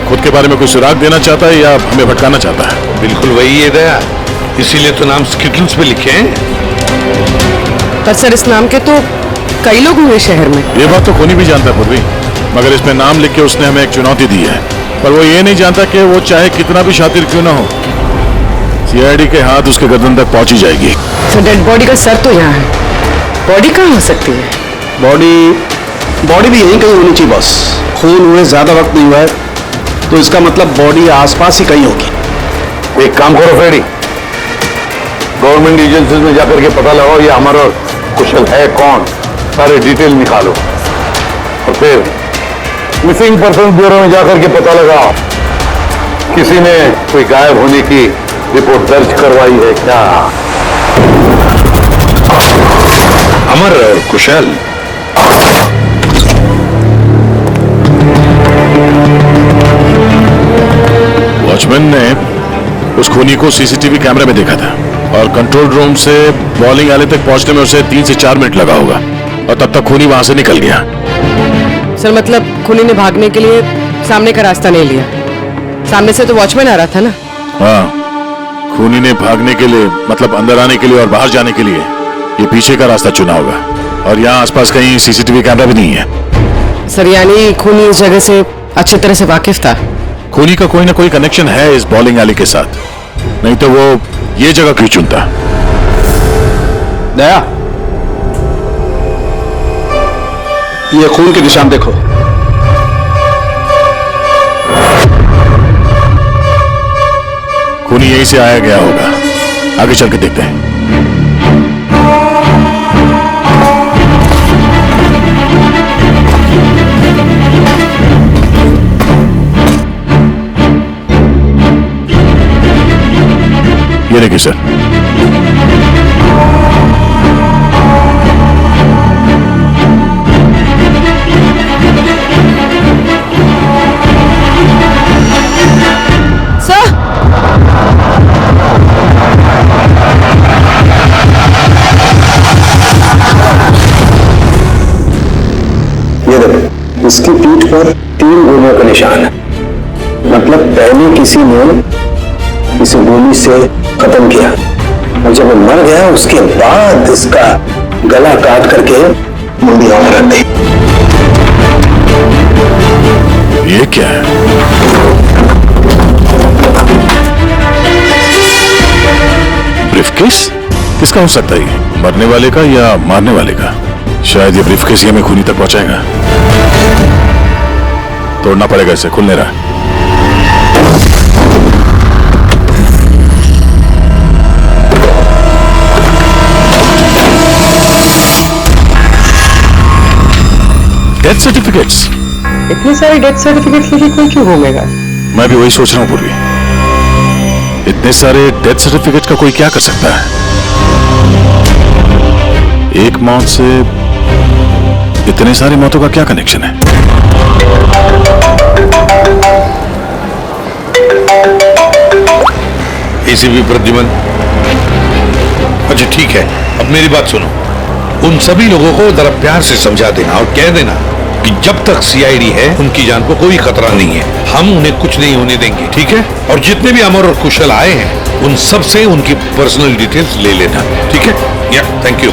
खुद के बारे में कोई सुराग देना चाहता है या हमें भटकाना चाहता है। बिल्कुल वही है दया, इसीलिए तो नाम स्किटल्स पे लिखे हैं। पर सर, इस नाम के तो कई लोग हुए शहर में। ये बात तो खूनी भी जानता है पूर्वी, मगर इसमें नाम लिख के उसने हमें एक चुनौती दी है। पर वो ये नहीं जानता कि वो चाहे कितना भी शातिर क्यों ना हो, सीआईडी के हाथ उसके गर्दन तक पहुंची जाएगी। तो डेड बॉडी का सर तो यहाँ है, बॉडी कहाँ हो सकती है? बॉडी भी यहीं कहीं होनी चाहिए बॉस। खून हुए ज्यादा वक्त नहीं हुआ है, तो इसका मतलब बॉडी आसपास ही कहीं होगी। एक काम करो फ्रेडी, गवर्नमेंट एजेंसीज में जाकर के पता लगाओ ये अमर और कुशल है कौन, सारे डिटेल निकालो, और फिर मिसिंग पर्सन ब्यूरो में जाकर के पता लगाओ किसी ने कोई गायब होने की रिपोर्ट दर्ज करवाई है क्या। अमर और कुशल वॉचमैन ने उस खूनी को सीसीटीवी कैमरे में देखा था, और कंट्रोल रूम से बॉलिंग एले तक पहुंचने में उसे 3 से 4 मिनट लगा होगा, और तब तक खूनी वहां से निकल गया। सर, मतलब खूनी ने भागने के लिए सामने का रास्ता नहीं लिया, सामने से तो वॉचमैन आ रहा था ना। हाँ, खूनी ने भागने के लिए मतलब अंदर आने के लिए और बाहर जाने के लिए ये पीछे का रास्ता चुना होगा, और यहाँ आसपास कहीं सीसीटीवी कैमरा भी नहीं है। सर, यानी खूनी इस जगह से अच्छी तरह से वाकिफ था। खूनी का कोई ना कोई कनेक्शन है इस बॉलिंग एली के साथ, नहीं तो वो ये जगह क्यों चुनता। दया, ये खून के निशान देखो। खूनी यहीं से आया गया होगा, आगे चल के देखते हैं। मिलेगी सर। ये देखो, इसकी पीठ पर 3 गोलियों का निशान है। मतलब पहले किसी ने इसे गोली से खत्म किया और जब वो मर गया उसके बाद इसका गला काट करके मुंडी और रख दी। ये क्या है? ब्रीफकेस? किसका हो सकता है ये? मरने वाले का या मारने वाले का? शायद ये ब्रीफकेस हमें खूनी तक पहुंचाएगा। तोड़ना पड़ेगा इसे, खुल नहीं रहा। Death certificates? इतने सारे डेथ सर्टिफिकेट लेके कोई क्यों घूमेगा? मैं भी वही सोच रहा हूं पूर्वी। इतने सारे डेथ सर्टिफिकेट का कोई क्या कर सकता है? एक मौत से इतने सारी मौतों का क्या कनेक्शन है? एसीपी प्रद्युमन, अच्छा ठीक है, अब मेरी बात सुनो। उन सभी लोगों को जरा प्यार से समझा देना और कह देना कि जब तक सीआईडी है उनकी जान को कोई खतरा नहीं है। हम उन्हें कुछ नहीं होने देंगे, ठीक है? और जितने भी अमर और कुशल आए हैं उन सब से उनकी पर्सनल डिटेल्स ले लेना, ठीक है? या थैंक यू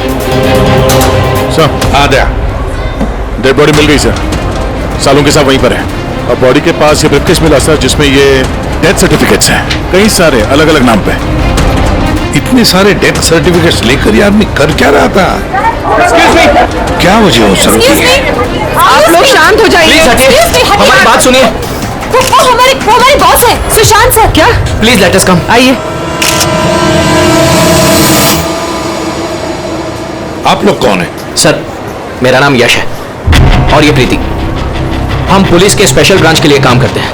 सर। आ गया। डेड बॉडी मिल गई सर, सालों के साथ वहीं पर है। और बॉडी के पास ये ब्रीफकेस मिला सर, जिसमें ये डेथ सर्टिफिकेट्स हैं, कई सारे अलग अलग नाम पे। इतने सारे डेथ सर्टिफिकेट्स लेकर ये आदमी कर क्या रहा था? क्या वजह हो सकती है? आप लोग शांत हो जाइए। हमारी बात सुनिए। वो हमारे बॉस है, सुशांत सर। क्या? प्लीज लेट अस कम। आइए। आप लोग कौन है? सर, मेरा नाम यश है और ये प्रीति। हम पुलिस के स्पेशल ब्रांच के लिए काम करते हैं।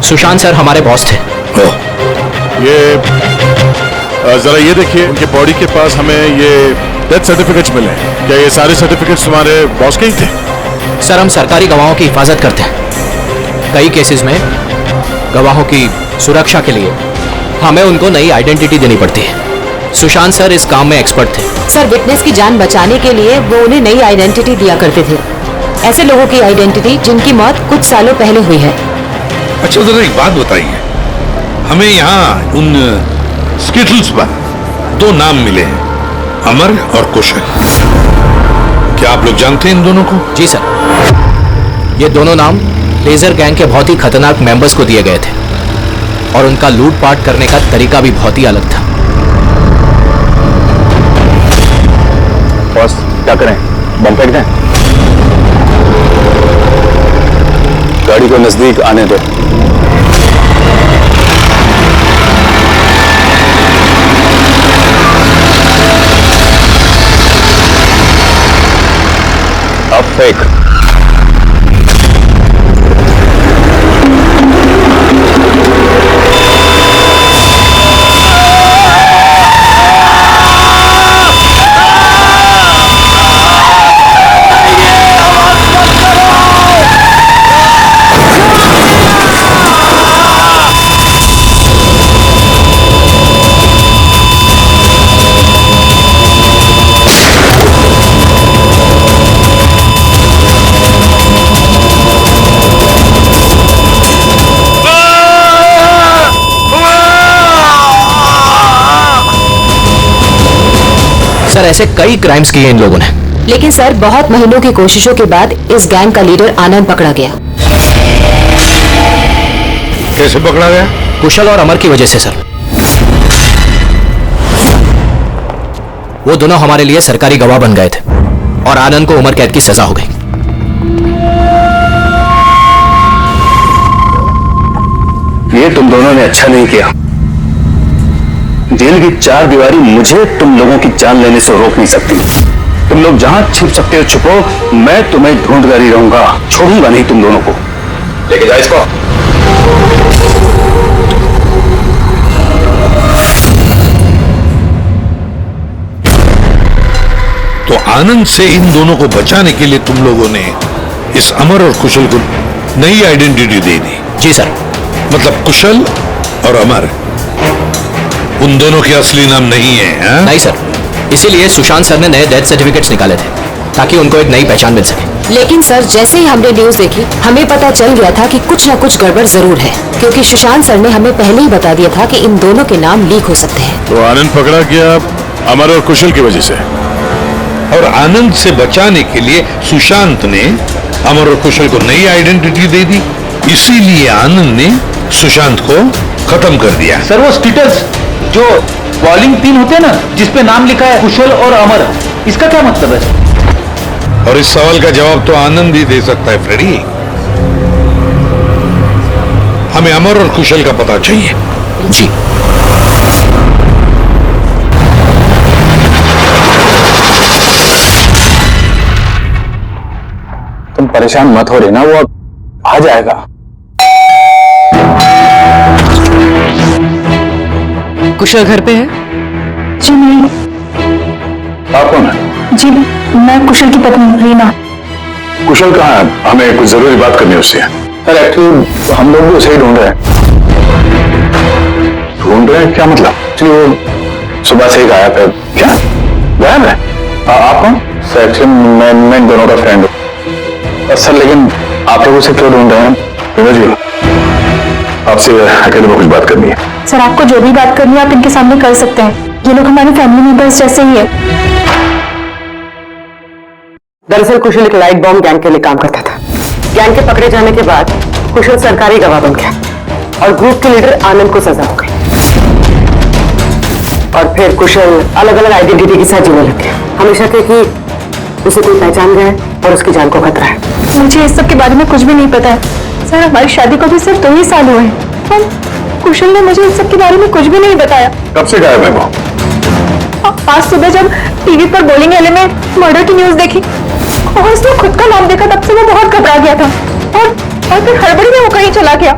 सुशांत सर हमारे बॉस थे। ये जरा ये देखिए, उनके बॉडी के पास हमें ये डेथ सर्टिफिकेट्स मिले हैं। क्या ये सारे सर्टिफिकेट्स तुम्हारे बॉस के ही थे? सर, हम सरकारी गवाहों की हिफाजत करते हैं। कई केसेस में गवाहों की सुरक्षा के लिए हमें उनको नई आइडेंटिटी देनी पड़ती है। सुशांत सर इस काम में एक्सपर्ट थे। सर, विटनेस की जान बचाने के लिए वो उन्हें नई आइडेंटिटी दिया करते थे। ऐसे लोगों की आइडेंटिटी जिनकी मौत कुछ सालों पहले हुई है। अच्छा, जरा एक बात बताइए, हमें यहाँ उन स्किटल्स पर 2 नाम मिले हैं, अमर और कुशल। क्या आप लोग जानते हैं इन दोनों को? जी सर, ये दोनों नाम लेजर गैंग के बहुत ही खतरनाक मेंबर्स को दिए गए थे और उनका लूटपाट करने का तरीका भी बहुत ही अलग था। बॉस, क्या करें? बम फेंक दें? गाड़ी को नजदीक आने दो। अब फेंक। सर, ऐसे कई क्राइम्स किए इन लोगों ने। लेकिन सर, बहुत महीनों की कोशिशों के बाद इस गैंग का लीडर आनंद पकड़ा गया। कैसे पकड़ा गया? कुशल और अमर की वजह से सर। वो दोनों हमारे लिए सरकारी गवाह बन गए थे और आनंद को उम्र कैद की सजा हो गई। ये तुम दोनों ने अच्छा नहीं किया। जेल की 4 दीवारी मुझे तुम लोगों की जान लेने से रोक नहीं सकती। तुम लोग जहां छिप सकते हो छुपो, मैं तुम्हें ढूंढकर ही रहूंगा, छोड़ूंगा नहीं तुम दोनों को। लेके जाओ इसको। आनंद से इन दोनों को बचाने के लिए तुम लोगों ने इस अमर और कुशल को नई आइडेंटिटी दे दी। जी सर। मतलब कुशल और अमर उन दोनों के असली नाम नहीं है, हा? नहीं सर, इसीलिए सुशांत सर ने नए डेथ सर्टिफिकेट्स निकाले थे ताकि उनको एक नई पहचान मिल सके। लेकिन सर, जैसे ही हमने न्यूज देखी हमें पता चल गया था कि कुछ ना कुछ गड़बड़ जरूर है, क्योंकि सुशांत सर ने हमें पहले ही बता दिया था कि इन दोनों के नाम लीक हो सकते हैं। तो आनंद पकड़ा गया अमर और कुशल की वजह से, और आनंद से बचाने के लिए सुशांत ने अमर और कुशल को नई आइडेंटिटी दे दी। इसीलिए आनंद ने सुशांत को खत्म कर दिया। सर वो स्टेटस जो बॉलिंग 3 होते हैं ना, जिसपे नाम लिखा है कुशल और अमर, इसका क्या मतलब है? और इस सवाल का जवाब तो आनंद ही दे सकता है फ्रेडी। हमें अमर और कुशल का पता चाहिए। जी। तुम परेशान मत हो रही ना, वो आ जाएगा। कुशल घर पे है? जी नहीं। आप कौन है? जी मैं कुशल की पत्नी रीना। कुशल कहाँ है? हमें कुछ जरूरी बात करनी है उससे। सर एक्चुअली हम लोग भी उसे ही ढूंढ रहे हैं। ढूंढ रहे हैं क्या मतलब? एक्चुअली वो सुबह से ही गायब है। क्या गायब है? आप कौन? सर एक्चुअली मैं इन दोनों का फ्रेंड हूँ। सर लेकिन आप लोग उसे क्यों ढूंढ रहे हैं? विनोद जी, आपसे अकेले में कुछ बात करनी है। सर आपको जो भी बात करनी है आप इनके सामने कर सकते हैं, ये लोग हमारे फैमिली मेंबर्स जैसे ही है। दरअसल कुशल एक लाइट बॉम्ब गैंग के लिए काम करता था। गैंग के पकड़े जाने के बाद कुशल सरकारी गवाह बन गया और ग्रुप के लीडर आनंद को सजा हो गई। और फिर कुशल अलग अलग आइडेंटिटी के साथ जीने लग गया। हमेशा थे कि उसे कोई पहचान गया है और उसकी जान को खतरा है। मुझे इस सब के बारे में कुछ भी नहीं पता है सर। हमारी शादी को भी सिर्फ 2 ही साल हुए हैं और कुशल ने मुझे इस सब के बारे में कुछ भी नहीं बताया। कब से गायब है वो? आज सुबह जब टीवी पर बोलिंग एले में मर्डर की न्यूज देखी और उसने खुद का नाम देखा, तब से वो बहुत घबरा गया था और फिर हड़बड़ी में वो कहीं चला गया।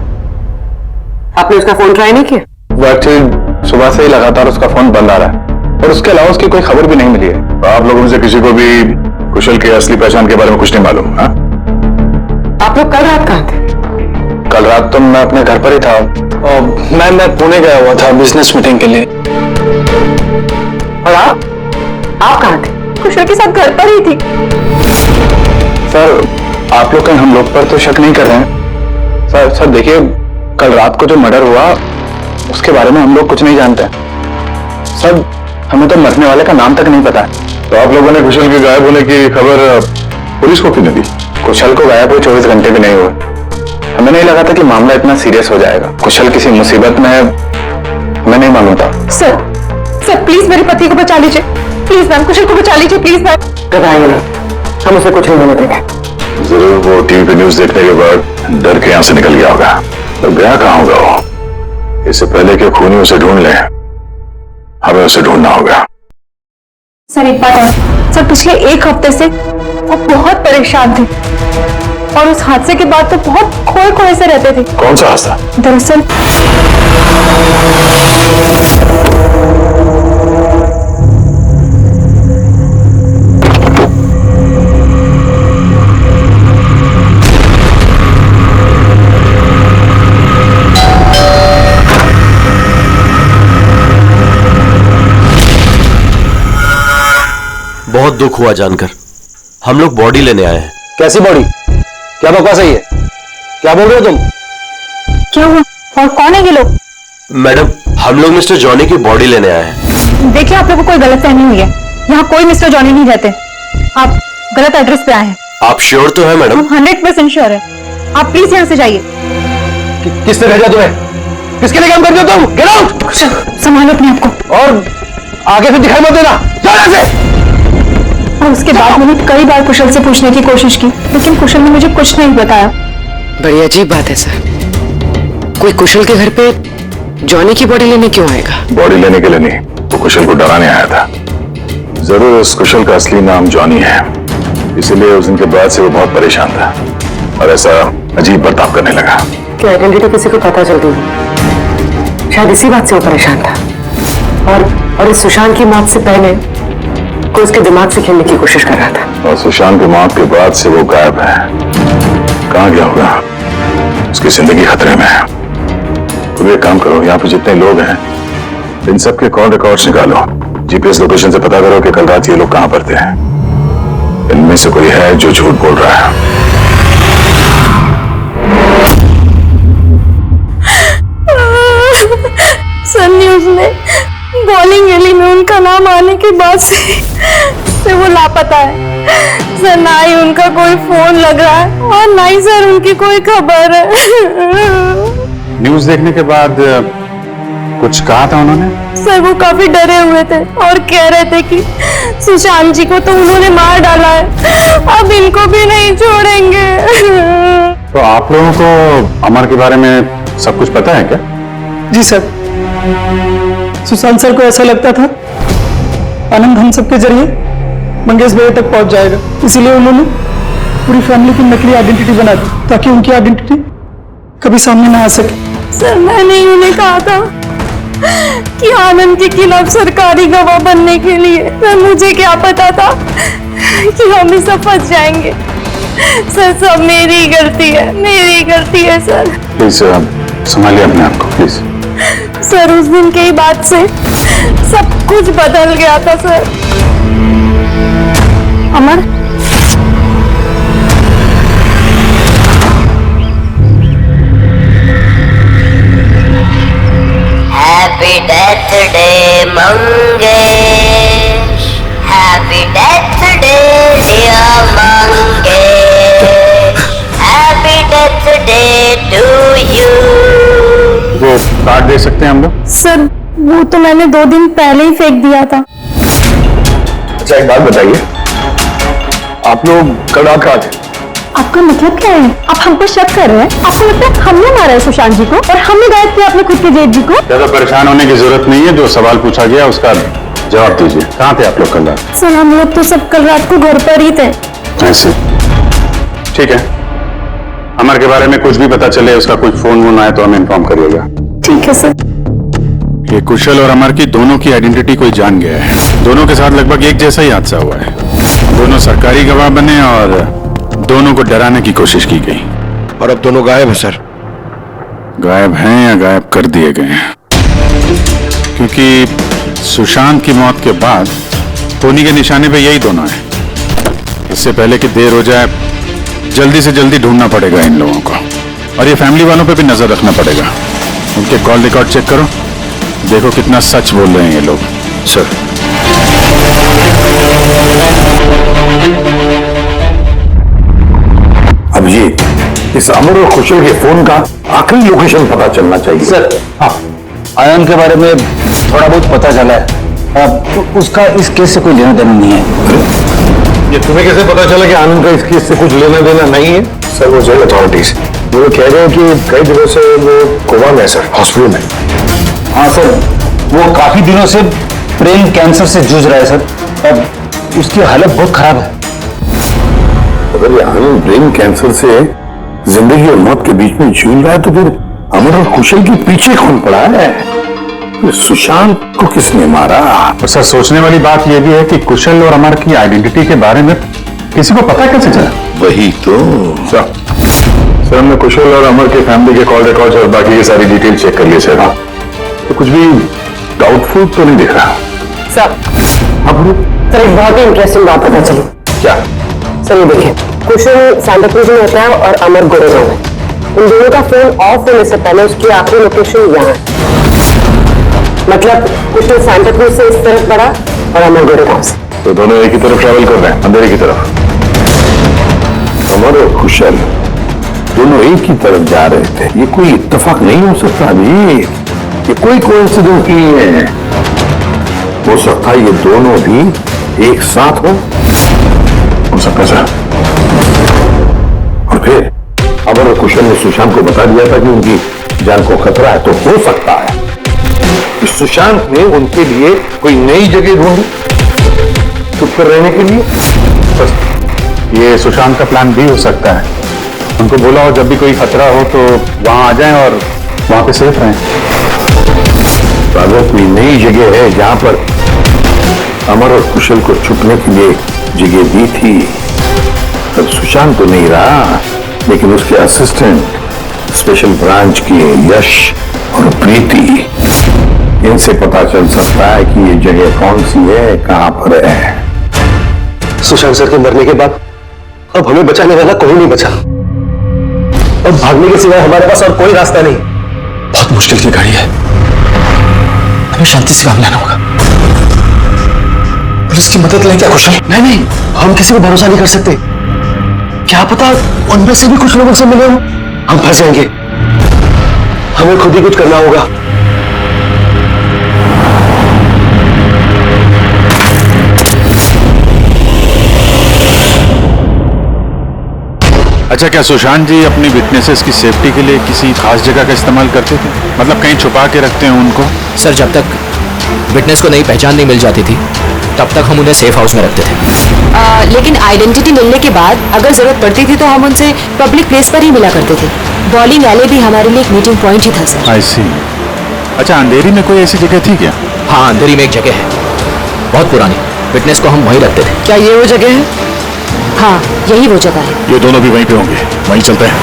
आपने उसका फोन ट्राई नहीं किया? वो एक्चुअली सुबह से ही लगातार उसका फोन बंद आ रहा है और उसके अलावा उसकी कोई खबर भी नहीं मिली है। तो आप लोगों में से किसी को भी कुशल की असली पहचान के बारे में कुछ नहीं मालूम? हाँ? आप लोग कल रात कहाँ थे? कल रात तो मैं अपने घर पर ही था और मैं पुणे गया हुआ था बिजनेस मीटिंग के लिए। और आप कहाँ थे? कुशल के साथ घर पर ही थी। सर आप लोग कहीं हम लोग पर तो शक नहीं कर रहे हैं? सर देखिए, कल रात को जो मर्डर हुआ उसके बारे में हम लोग कुछ नहीं जानते। सर हमें तो मरने वाले का नाम तक नहीं पता। तो आप लोगों ने कुशल के गायब होने की खबर पुलिस को क्यों नहीं दी? कुशल को गायब हुए 24 घंटे भी नहीं हुए। हमें नहीं लगा था कि मामला इतना सीरियस हो जाएगा। कुशल किसी मुसीबत में है, हमें नहीं मालूम था। सर प्लीज मेरे पति को बचा लीजिए, प्लीज मैम। कुशल को बचा लीजिए प्लीज मैम। घबराइए नहीं, हम उसे कुछ नहीं होने देंगे। जरूर वो टीवी पे न्यूज देखने के बाद डर के यहाँ से निकल गया होगा। तो गया कहाँ होगा वो? इससे पहले कि खूनी उसे ढूंढ ले, हमें उसे ढूंढना होगा। सर एक बात है सर, पिछले 1 हफ्ते से वो बहुत परेशान थे और उस हादसे के बाद तो बहुत खोए खोए से रहते थे। कौन सा हादसा? दरअसल बहुत दुख हुआ जानकर। हम लोग बॉडी लेने आए हैं। कैसी बॉडी? क्या बकवास है ये? क्या बोल रहे हो तुम? क्या हुआ और कौन है ये लोग? मैडम हम लोग मिस्टर जॉनी की बॉडी लेने आए हैं। देखिए आप लोगों को कोई गलतफहमी हुई है, यहाँ कोई मिस्टर जॉनी नहीं रहते। आप गलत एड्रेस पे आए हैं। आप श्योर तो है मैडम? 100% श्योर है। आप प्लीज यहाँ से जाइए। किसने भेजा तुम्हें? किसके लिए काम करते हो तुम? Get out! संभालो अपने आप को और आगे से दिखाई मत देना। जाओ यहाँ से। और उसके बाद मैंने कई बार कुशल से पूछने की कोशिश की, लेकिन कुशल ने मुझे कुछ नहीं बताया। बड़ी अजीब बात है सर, कोई कुशल के घर पे जॉनी की बॉडी लेने क्यों आएगा? बॉडी लेने के लिए नहीं, वो कुशल को डराने आया था। जरूर उस कुशल का असली नाम जॉनी है, इसीलिए उस दिन के बाद से वो बहुत परेशान था और ऐसा अजीब बर्ताव करने लगा। क्या आइडेंटिटी किसी को पता चल गई? शायद इसी बात से वो परेशान था। और इस सुशांत की मौत से पहले को उसके दिमाग से खेलने की कोशिश कर रहा था। और सुशांत की मौत के बाद से वो गायब है। कहाँ गया होगा? उसकी जिंदगी खतरे में है। तुम एक काम करो, यहाँ पे जितने लोग हैं इन सब के कॉल रिकॉर्ड्स निकालो, जीपीएस लोकेशन से पता करो कि कल रात ये लोग कहाँ पर थे। इनमें से कोई है जो झूठ बोल रहा है। सर न्यूज में बॉलिंग गली में उनका नाम आने के बाद से वो लापता है सर। ना ही उनका कोई फोन लग रहा है और ना ही सर उनकी कोई खबर है। न्यूज देखने के बाद कुछ कहा था उन्होंने? सर वो काफी डरे हुए थे और कह रहे थे कि सुशांत जी को तो उन्होंने मार डाला है, अब इनको भी नहीं छोड़ेंगे। तो आप लोगों को अमर के बारे में सब कुछ पता है क्या? जी सर, सुशांत सर को ऐसा लगता था आनंद हम सबके जरिए मंगेश भैया तक पहुंच जाएगा, इसीलिए उन्होंने पूरी फैमिली की नकली आइडेंटिटी बना दी ताकि उनकी आइडेंटिटी कभी सामने ना आ सके। सर मैंने उन्हें कहा था कि आनंद के खिलाफ सरकारी गवाह बनने के लिए, सर मुझे क्या पता था कि हम ही सब फंस जाएंगे। सर सब मेरी गलती है, मेरी गलती है सर। प्लीज संभालिए अपने आप को प्लीज। सर उस दिन के ही बाद से सब कुछ बदल गया था sir. Amar happy birthday Mangesh, happy birthday dear Mangesh, happy birthday to you. वो कार्ड दे सकते हैं हम लोग? सर वो तो मैंने 2 दिन पहले ही फेंक दिया था। अच्छा एक बात बताइए, आप लोग कल रात कहाँ थे? आपका मतलब क्या है? आप हम पर शक कर रहे हैं? आपको लगता है हमने मारा है सुशांत जी को और हमने गायब किया अपने खुद के जेठ जी को? ज्यादा परेशान होने की जरूरत नहीं है, जो सवाल पूछा गया उसका जवाब दीजिए। कहाँ थे आप लोग कल रात? सर हम लोग तो सब कल रात को घर पर ही थे। ऐसे ठीक है, अमर के बारे में कुछ भी पता चले, उसका कुछ फोन वोन आए तो हमें इन्फॉर्म करिएगा। ठीक है सर। ये कुशल और अमर की दोनों की आइडेंटिटी कोई जान गया है। दोनों के साथ लगभग एक जैसा ही हादसा हुआ है। दोनों सरकारी गवाह बने और दोनों को डराने की कोशिश की गई। और अब दोनों गायब है सर। गायब हैं या गायब कर दिए गए हैं? क्योंकि सुशांत की मौत के बाद टोनी के निशाने पे यही दोनों हैं। इससे पहले कि देर हो जाए, जल्दी से जल्दी ढूंढना पड़ेगा इन लोगों को। और ये फैमिली वालों पे भी नजर रखना पड़ेगा। उनके कॉल रिकॉर्ड चेक करो, देखो कितना सच बोल रहे हैं ये लोग। सर अभिजीत, इस अमर और कुशल के फोन का आखिरी लोकेशन पता चलना चाहिए। सर हाँ, आयन के बारे में थोड़ा बहुत पता चला है। उसका इस केस से कोई लेना देना नहीं है। ये तुम्हें कैसे पता चला कि आनंद का इस केस से कुछ लेना देना नहीं है? सर वो जेल अथॉरिटीज वो कह रहे हैं कि कई दिनों से वो कोमा में है सर, हॉस्पिटल में। हाँ सर, वो काफी दिनों से ब्रेन कैंसर से जूझ रहा है सर। अब उसकी हालत बहुत खराब है। अगर ये आनंद ब्रेन कैंसर से जिंदगी और मौत के बीच में झूल रहा है तो फिर अमर और कुशल के पीछे कौन पड़ा है? फिर सुशांत को किसने मारा? और सर सोचने वाली बात यह भी है कि कुशल और अमर की आइडेंटिटी के बारे में किसी को पता कैसे चला? वही तो। सर हमने कुशल और अमर के फैमिली के कॉल रिकॉर्ड्स और बाकी की सारी डिटेल चेक कर लिए सर। तो कुछ भी डाउटफुल तो नहीं दिख रहा। सर सर एक बहुत ही इंटरेस्टिंग बात पता चली। क्या? सर ये देखिए, कुशल सांताक्रूज में होता है और अमर गुड़गांव में। उन दोनों का फोन ऑफ होने से पहले उसकी आखिरी लोकेशन यहाँ है। मतलब कुशल सांताक्रूज से इस तरफ बढ़ा और अमर गुड़गांव से। तो दोनों एक ही तरफ ट्रैवल कर रहे हैं, अंधेरे की तरफ। अमर और कुशल दोनों एक ही तरफ जा रहे थे। ये कोई इत्तेफाक नहीं हो सकता अभी, ये कोई कोइंसिडेंस नहीं है। हो सकता है ये दोनों भी एक साथ हो सकता है सर। और फिर अमर और कुशल ने सुशांत को बता दिया था कि उनकी जान को खतरा है। तो हो सकता है कि सुशांत ने उनके लिए कोई नई जगह ढूंढी चुप कर रहने के लिए। बस ये सुशांत का प्लान भी हो सकता है। उनको बोला हो जब भी कोई खतरा हो तो वहां आ जाएं और वहां पे सेफ रहें। तो अगर कोई नई जगह है जहां पर अमर और कुशल को छुपने के लिए जगह दी थी। अब सुशांत तो नहीं रहा, लेकिन उसके असिस्टेंट स्पेशल ब्रांच के यश और प्रीति, इनसे पता चल सकता है कि ये जगह कौन सी है, कहां पर है। सुशांत सर के मरने के बाद अब हमें बचाने वाला कोई नहीं बचा। अब भागने के सिवाय हमारे पास और कोई रास्ता नहीं। बहुत मुश्किल की घड़ी है, हमें शांति से काम लेना होगा। पुलिस की मदद लें क्या कुशल? नहीं, हम किसी को भरोसा नहीं कर सकते। क्या पता उनमें से भी कुछ लोगों से मिले हो, हम फंस जाएंगे। हमें खुद ही कुछ करना होगा। अच्छा, क्या सुशांत जी अपनी विटनेसेस की सेफ्टी के लिए किसी खास जगह का इस्तेमाल करते थे? मतलब कहीं छुपा के रखते हैं उनको? सर, जब तक विटनेस को नई पहचान नहीं मिल जाती थी तब तक हम उन्हें सेफ हाउस में रखते थे। लेकिन आइडेंटिटी मिलने के बाद अगर जरूरत पड़ती थी तो हम उनसे पब्लिक प्लेस पर ही मिला करते थे। बॉलिंग एले भी हमारे लिए एक मीटिंग पॉइंट ही था सर। आई सी। अच्छा, अंधेरी में कोई ऐसी जगह थी क्या? हाँ, अंधेरी में एक जगह है, बहुत पुरानी। विटनेस को हम वहीं रखते थे। क्या ये वो जगह है? हाँ, यही वो जगह है। ये दोनों भी वहीं पे होंगे, वहीं चलते हैं।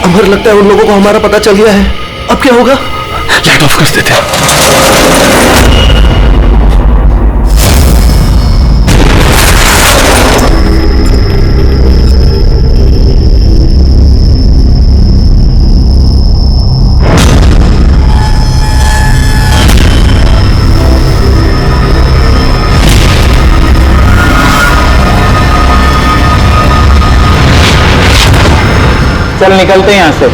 अमर, लगता है उन लोगों को हमारा पता चल गया है। अब क्या होगा? लाइट ऑफ कर देते हैं। चल निकलते हैं यहां से।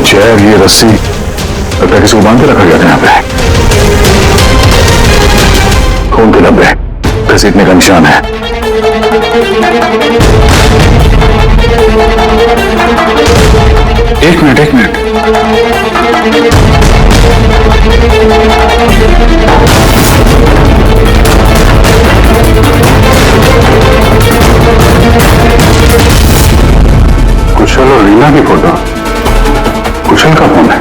चेयर, ये रस्सी, लगता है किसी को बांध के रखा गया था यहाँ पे। खून के धब्बे, घसीटने का निशान है। एक मिनट। कुशल और रीना की फोटो। कुशल का फोन है,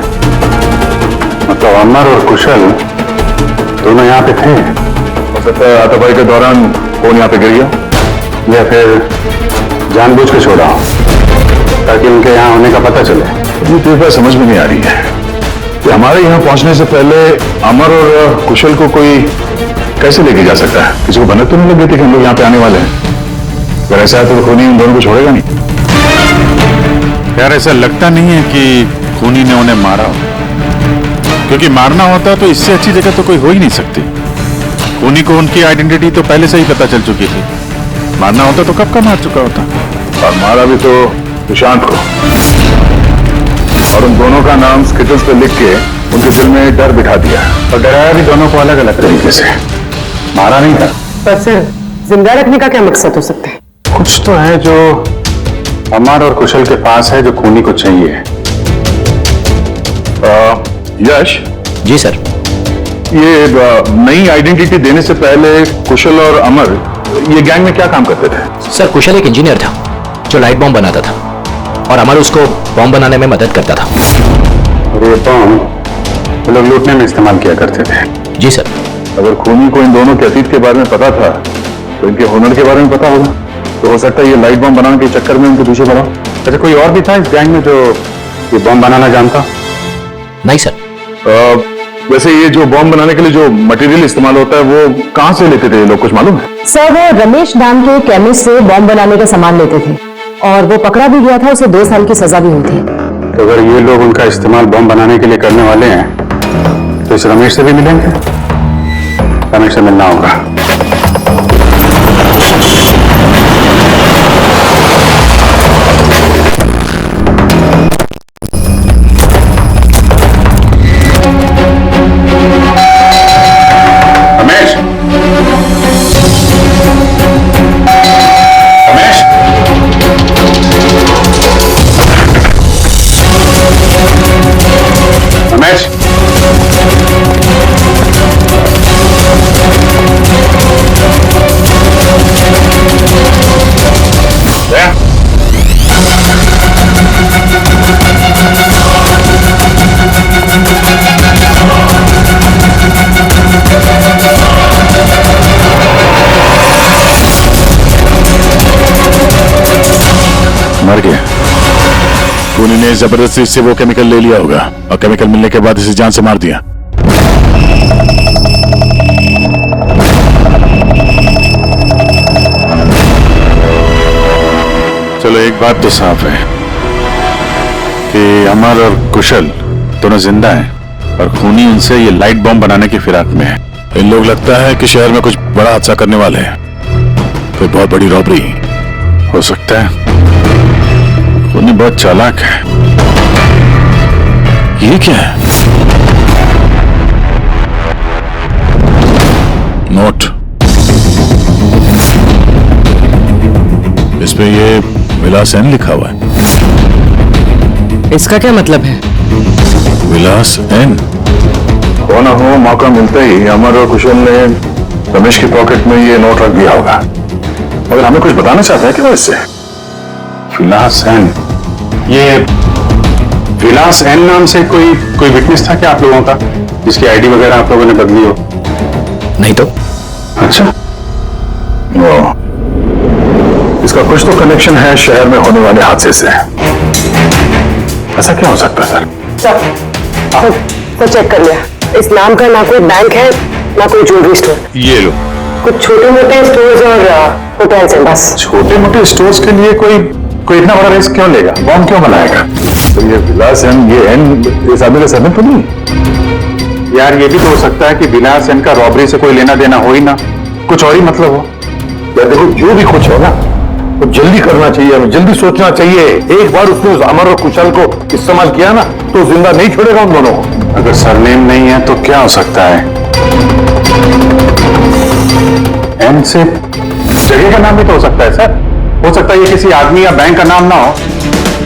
मतलब अमर और कुशल दोनों यहाँ पे थे। हो सकता है हाथापाई के दौरान फोन यहाँ पे गिर गया, या फिर जानबूझ के छोड़ा ताकि उनके यहाँ होने का पता चले। ये तो बात समझ में नहीं आ रही है कि हमारे यहाँ पहुंचने से पहले अमर और कुशल को कोई कैसे लेके जा सकता है? किसी को भनक तो नहीं लग गई थी कि हम लोग यहाँ पे आने वाले हैं? अगर ऐसा है तो खूनी उन दोनों को छोड़ेगा नहीं। यार, ऐसा लगता नहीं है कि खूनी ने उन्हें मारा, क्योंकि मारना होता तो इससे अच्छी जगह तो कोई हो ही नहीं सकती। खूनी को उनकी आइडेंटिटी तो पहले से ही पता चल चुकी थी। मारना होता तो कब का मार चुका होता। और मारा भी तो सुशांत को, और उन दोनों का नाम स्केचेस पे लिख के उनके दिल में डर बिठा दिया, और डराया भी दोनों को अलग अलग तरीके से। मारा नहीं था। पर सर, जिंदा रखने का क्या मकसद हो सकता है? कुछ तो है जो अमर और कुशल के पास है, जो खूनी को चाहिए। यश जी सर। ये नई आइडेंटिटी देने से पहले कुशल और अमर ये गैंग में क्या काम करते थे? सर, कुशल एक इंजीनियर था जो लाइट बॉम्ब बनाता था, और अमर उसको बॉम्ब बनाने में मदद करता था। और ये बॉम्ब वो लोग लूटने में इस्तेमाल किया करते थे। जी सर। अगर खूनी को इन दोनों के अतीत के बारे में पता था तो इनके हुनर के बारे में पता होगा, तो हो सकता है ये लाइट बॉम्ब बनाने के चक्कर में उनके पीछे पड़ा। अच्छा, कोई और भी था इस गैंग में जो ये बॉम्ब बनाना जानता? नहीं सर। वैसे ये जो बॉम्ब बनाने के लिए जो मटेरियल इस्तेमाल होता है वो कहां से लेते थे लोग, कुछ मालूम है? सर, वो रमेश नाम के केमिस्ट से बॉम्ब बनाने का सामान लेते थे, और वो पकड़ा भी गया था। उसे 2 साल की सजा भी हुई थी। तो अगर ये लोग उनका इस्तेमाल बॉम्ब बनाने के लिए करने वाले हैं तो इस रमेश से भी मिलेंगे। रमेश से मिलना होगा। महेश जबरदस्ती से वो केमिकल ले लिया होगा और केमिकल मिलने के बाद इसे जान से मार दिया। चलो एक बात तो साफ है कि अमर और कुशल दोनों जिंदा हैं और खूनी उनसे ये लाइट बॉम्ब बनाने की फिराक में है। इन लोग लगता है कि शहर में कुछ बड़ा हादसा करने वाले हैं, कोई बहुत बड़ी रॉबरी हो सकता है। खूनी बहुत चालाक है। ये क्या है? नोट, इस पे ये विलास एन लिखा हुआ है। इसका क्या मतलब है? विलास एन हो ना हो, मौका मिलते ही अमर और कुशल ने रमेश की पॉकेट में ये नोट रख दिया होगा, मगर हमें कुछ बताना चाहते हैं कि वो इससे। विलास एन, ये विलास एन नाम से कोई विटनेस था क्या आप लोगों का, जिसकी आईडी वगैरह आप लोगों ने बदली हो? नहीं तो। अच्छा, वो इसका कुछ तो कनेक्शन है शहर में होने वाले हादसे से। ऐसा क्या हो सकता है सर? तो चेक कर लिया, इस नाम का ना कोई बैंक है ना कोई ज्वेलरी स्टोर। ये लो। कुछ छोटे मोटे स्टोर्स और होटल्स हैं बस। छोटे मोटे स्टोर्स के लिए कोई इतना बड़ा रिस्क क्यों लेगा, बॉम्ब क्यों बनाएगा? तो ये विलास एन, ये एन इस आदमी का सरनेम तो नहीं? यार ये भी तो हो सकता है कि विलास एन का रॉबरी से कोई लेना देना हो ही ना, कुछ और ही मतलब हो। यार देखो, जो भी कुछ है ना तो जल्दी करना चाहिए, हमें जल्दी सोचना चाहिए। एक बार उसने उस अमर और कुशल को इस्तेमाल किया ना तो जिंदा नहीं छोड़ेगा उन दोनों को। अगर सरनेम नहीं है तो क्या हो सकता है? एन से जगह का नाम भी तो हो सकता है सर। हो सकता है ये किसी आदमी या बैंक का नाम ना हो,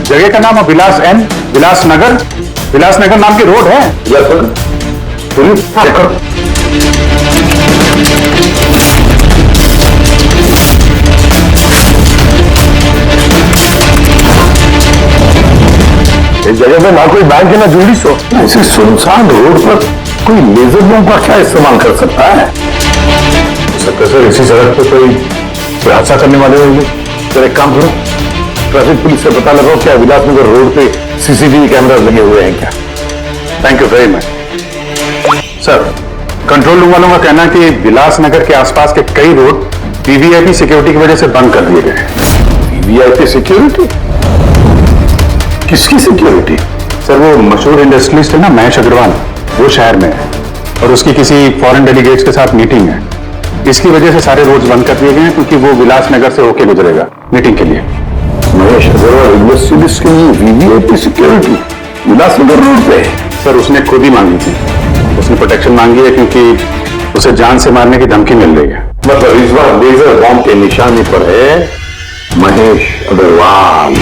जगह का नाम हो विलास एन, विलास नगर नाम की रोड है। चेक करो। इस जगह में ना कोई बैंक है ना ज्वेलरी स्टोर। ऐसे सुनसान रोड पर कोई लेजर बम का क्या इस्तेमाल कर सकता है? हो सकता है सर इसी सड़क पर कोई हादसा करने वाले होंगे। सर एक काम करो, ट्रैफिक पुलिस से पता लगाओ क्या विलासनगर रोड पे सीसीटीवी कैमरा लगे हुए हैं क्या? Thank you very much sir. Control room वालों का कहना है कि विलासनगर के आसपास के कई रोड वीवीआईपी सिक्योरिटी की वजह से बंद कर दिए गए। VVIP security? किसकी सिक्योरिटी? सर वो मशहूर इंडस्ट्रियलिस्ट है ना महेश अग्रवाल, वो शहर में है और उसकी किसी फॉरेन डेलीगेट्स के साथ मीटिंग है। इसकी वजह से सारे रोड्स बंद कर दिए गए हैं क्योंकि वो विलासनगर से होके गुजरेगा मीटिंग के लिए। महेश अग्रवाल इंडस्ट्रियलिस्ट के लिए वीवीआईपी सिक्योरिटी विलासनगर रोड पे? सर उसने खुद ही मांगी थी, उसने प्रोटेक्शन मांगी है क्योंकि उसे जान से मारने की धमकी मिल रही है। मतलब इस बार लेजर बॉम्ब के निशाने पर है महेश अग्रवाल।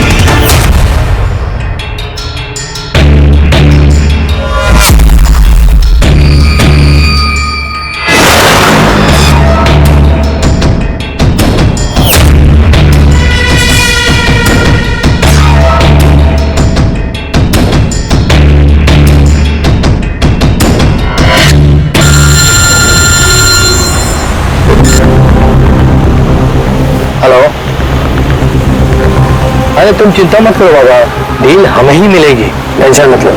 अरे तुम चिंता मत करो बाबा, डील हमें ही मिलेगी, टेंशन मत लो।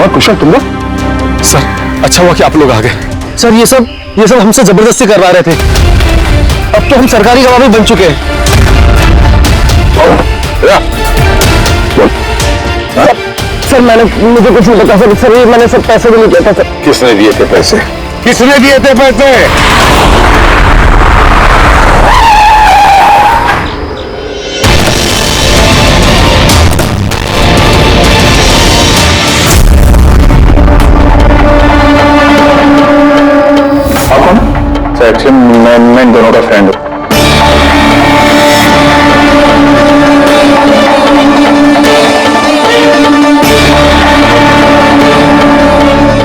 अमर कुशल तुम लोग? सर अच्छा हुआ कि आप लोग आ गए। सर ये सब हमसे जबरदस्ती करवा रहे थे। अब तो हम सरकारी गवाह भी बन चुके हैं। सर मुझे कुछ नहीं पता सर ये मैंने सब पैसे भी नहीं किया था सर। किसने दिए थे पैसे? किसने दिए थे पैसे? एक्चुअली मैं इन दोनों का फ्रेंड हूँ।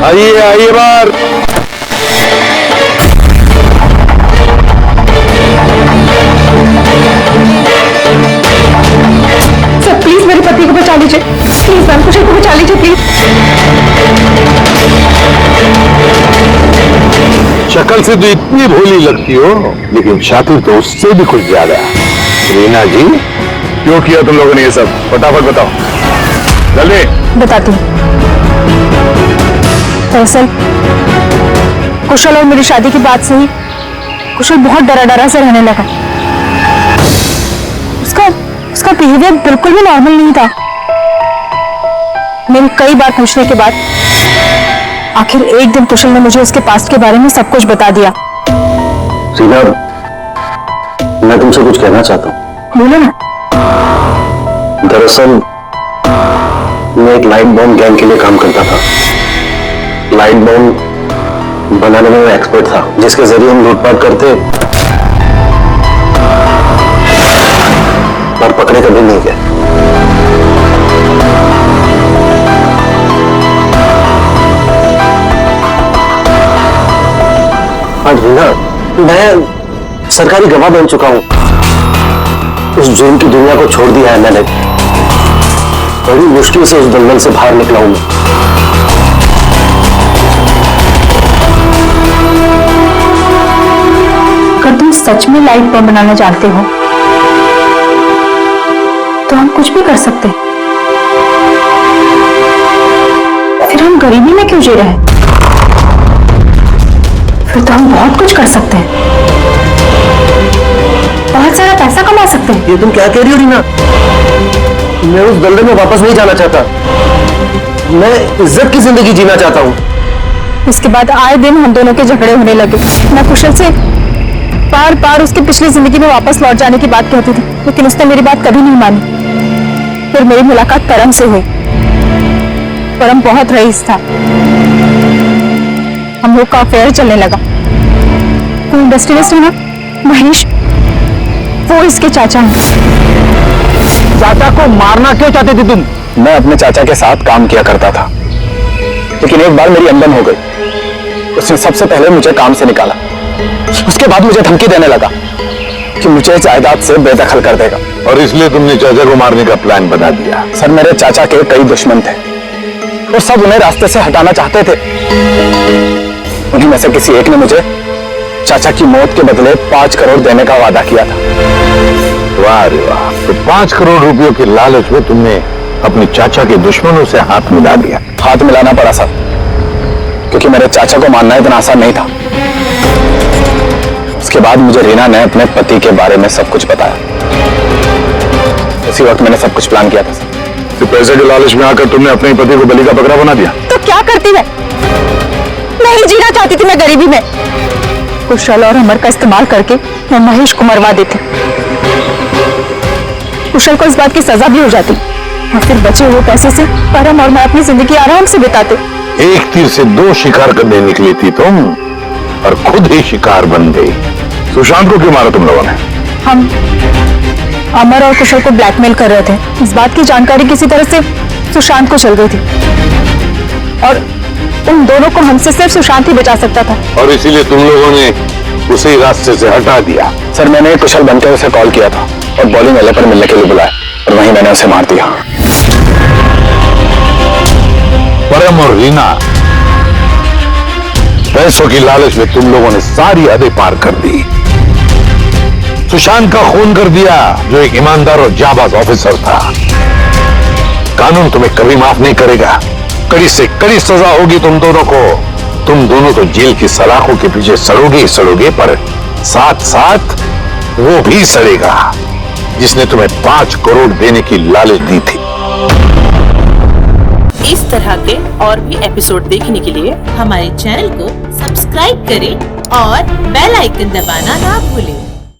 आइए बाहर। सर प्लीज मेरे पति को बचा लीजिए, प्लीज मैम कुशल को बचा लीजिए प्लीज। शक्ल से तो इतनी भोली लगती हो, लेकिन शातिर तो उससे भी कुछ ज्यादा। रीना जी, क्यों किया तुम लोगों ने ये सब? फटाफट बताओ जल्दी। बताती हूँ। दरअसल कुशल और मेरी शादी की बात से ही कुशल बहुत डरा से रहने लगा। उसका बिहेवियर बिल्कुल भी नॉर्मल नहीं था। मेरे कई बार पूछने के बाद आखिर एक दिन कुशल ने मुझे उसके पास्ट के बारे में सब कुछ बता दिया। रीना, मैं तुमसे कुछ कहना चाहता हूँ। बोलो ना। दरअसल मैं एक लाइट बॉम्ब गैंग के लिए काम करता था। लाइट बॉम्ब बनाने में मैं एक्सपर्ट था, जिसके जरिए हम लूटपाट करते पर पकड़े कभी नहीं गए। हाँ रीना, मैं सरकारी गवाह बन चुका हूं। उस जुर्म की दुनिया को छोड़ दिया है मैंने। बड़ी मुश्किल से उस दलदल से बाहर निकला हूं मैं। अगर तुम सच में लाइट बम बनाना जानते हो तो हम कुछ भी कर सकते हैं। फिर हम गरीबी में क्यों जी रहे हैं? फिर तो हम बहुत कुछ कर सकते हैं, बहुत सारा पैसा कमा सकते हैं। ये तुम क्या कह रही हो रीना? मैं उस दलदल में वापस नहीं जाना चाहता। मैं इज्जत की जिंदगी जीना चाहता हूँ। इसके बाद आए दिन हम दोनों के झगड़े होने लगे। मैं कुशल से बार बार उसकी पिछली जिंदगी में वापस लौट जाने की बात कहती थी, लेकिन उसने मेरी बात कभी नहीं मानी। फिर मेरी मुलाकात परम से हुई। परम बहुत रईस था। हम लोग का अफेयर चलने लगा। वो इंडस्ट्रियलिस्ट है ना, महेश, वो इसके चाचा हैं। चाचा को मारना क्यों चाहते थे तुम? मैं अपने चाचा के साथ काम किया करता था, लेकिन एक बार मेरी अनबन हो गई। उसने सबसे पहले मुझे काम से निकाला। उसके बाद मुझे धमकी देने लगा कि मुझे जायदाद से बेदखल कर देगा। और इसलिए तुमने चाचा को मारने का प्लान बना दिया? सर मेरे चाचा के कई दुश्मन थे और सब उन्हें रास्ते से हटाना चाहते थे। उन्हीं में से किसी एक ने मुझे चाचा की मौत के बदले 5 करोड़ देने का वादा किया था। वाह रे वाह। तो 5 करोड़ रुपयों के लालच में तुमने अपने चाचा के दुश्मनों से हाथ मिला लिया? हाथ मिलाना पड़ा सर, क्योंकि मेरे चाचा को मानना इतना आसान नहीं था। उसके बाद मुझे रीना ने अपने पति के बारे में सब कुछ बताया। उसी वक्त मैंने सब कुछ प्लान किया था सर। तो पैसे के लालच में आकर तुमने अपने पति को बलि का बकरा बना दिया? तो क्या करती मैं? नहीं जीना चाहती थी मैं गरीबी में। कुशल और अमर का इस्तेमाल करके मैं महेश को मरवा देती। कुशल को इस बात की सजा भी हो जाती और फिर बचे हुए पैसे से परम और मैं अपनी जिंदगी आराम से बिताते। एक तीर से 2 शिकार करने निकली थी तुम, और खुद ही शिकार बन गई। सुशांत को क्यों मारा तुम लोगों ने? हम अमर और कुशल को ब्लैकमेल कर रहे थे। इस बात की जानकारी किसी तरह से सुशांत को चल गई थी और उन दोनों को हमसे सिर्फ सुशांत ही बचा सकता था। और इसीलिए तुम लोगों ने उसे रास्ते से हटा दिया? सर मैंने कुशल बनकर उसे कॉल किया था और बॉलिंग वाले पर मिलने के लिए बुलाया, और वहीं मैंने उसे मार दिया। परम और रीना, पैसों की लालच में तुम लोगों ने सारी हदें पार कर दी। सुशांत का खून कर दिया, जो एक ईमानदार और जाबाज ऑफिसर था। कानून तुम्हें कभी माफ नहीं करेगा, कड़ी से कड़ी सजा होगी तुम दोनों को। तुम दोनों तो जेल की सलाखों के पीछे सड़ोगे ही सड़ोगे, पर साथ साथ वो भी सड़ेगा जिसने तुम्हें 5 करोड़ देने की लालच दी थी। इस तरह के और भी एपिसोड देखने के लिए हमारे चैनल को सब्सक्राइब करें और बेल आइकन दबाना ना भूलें।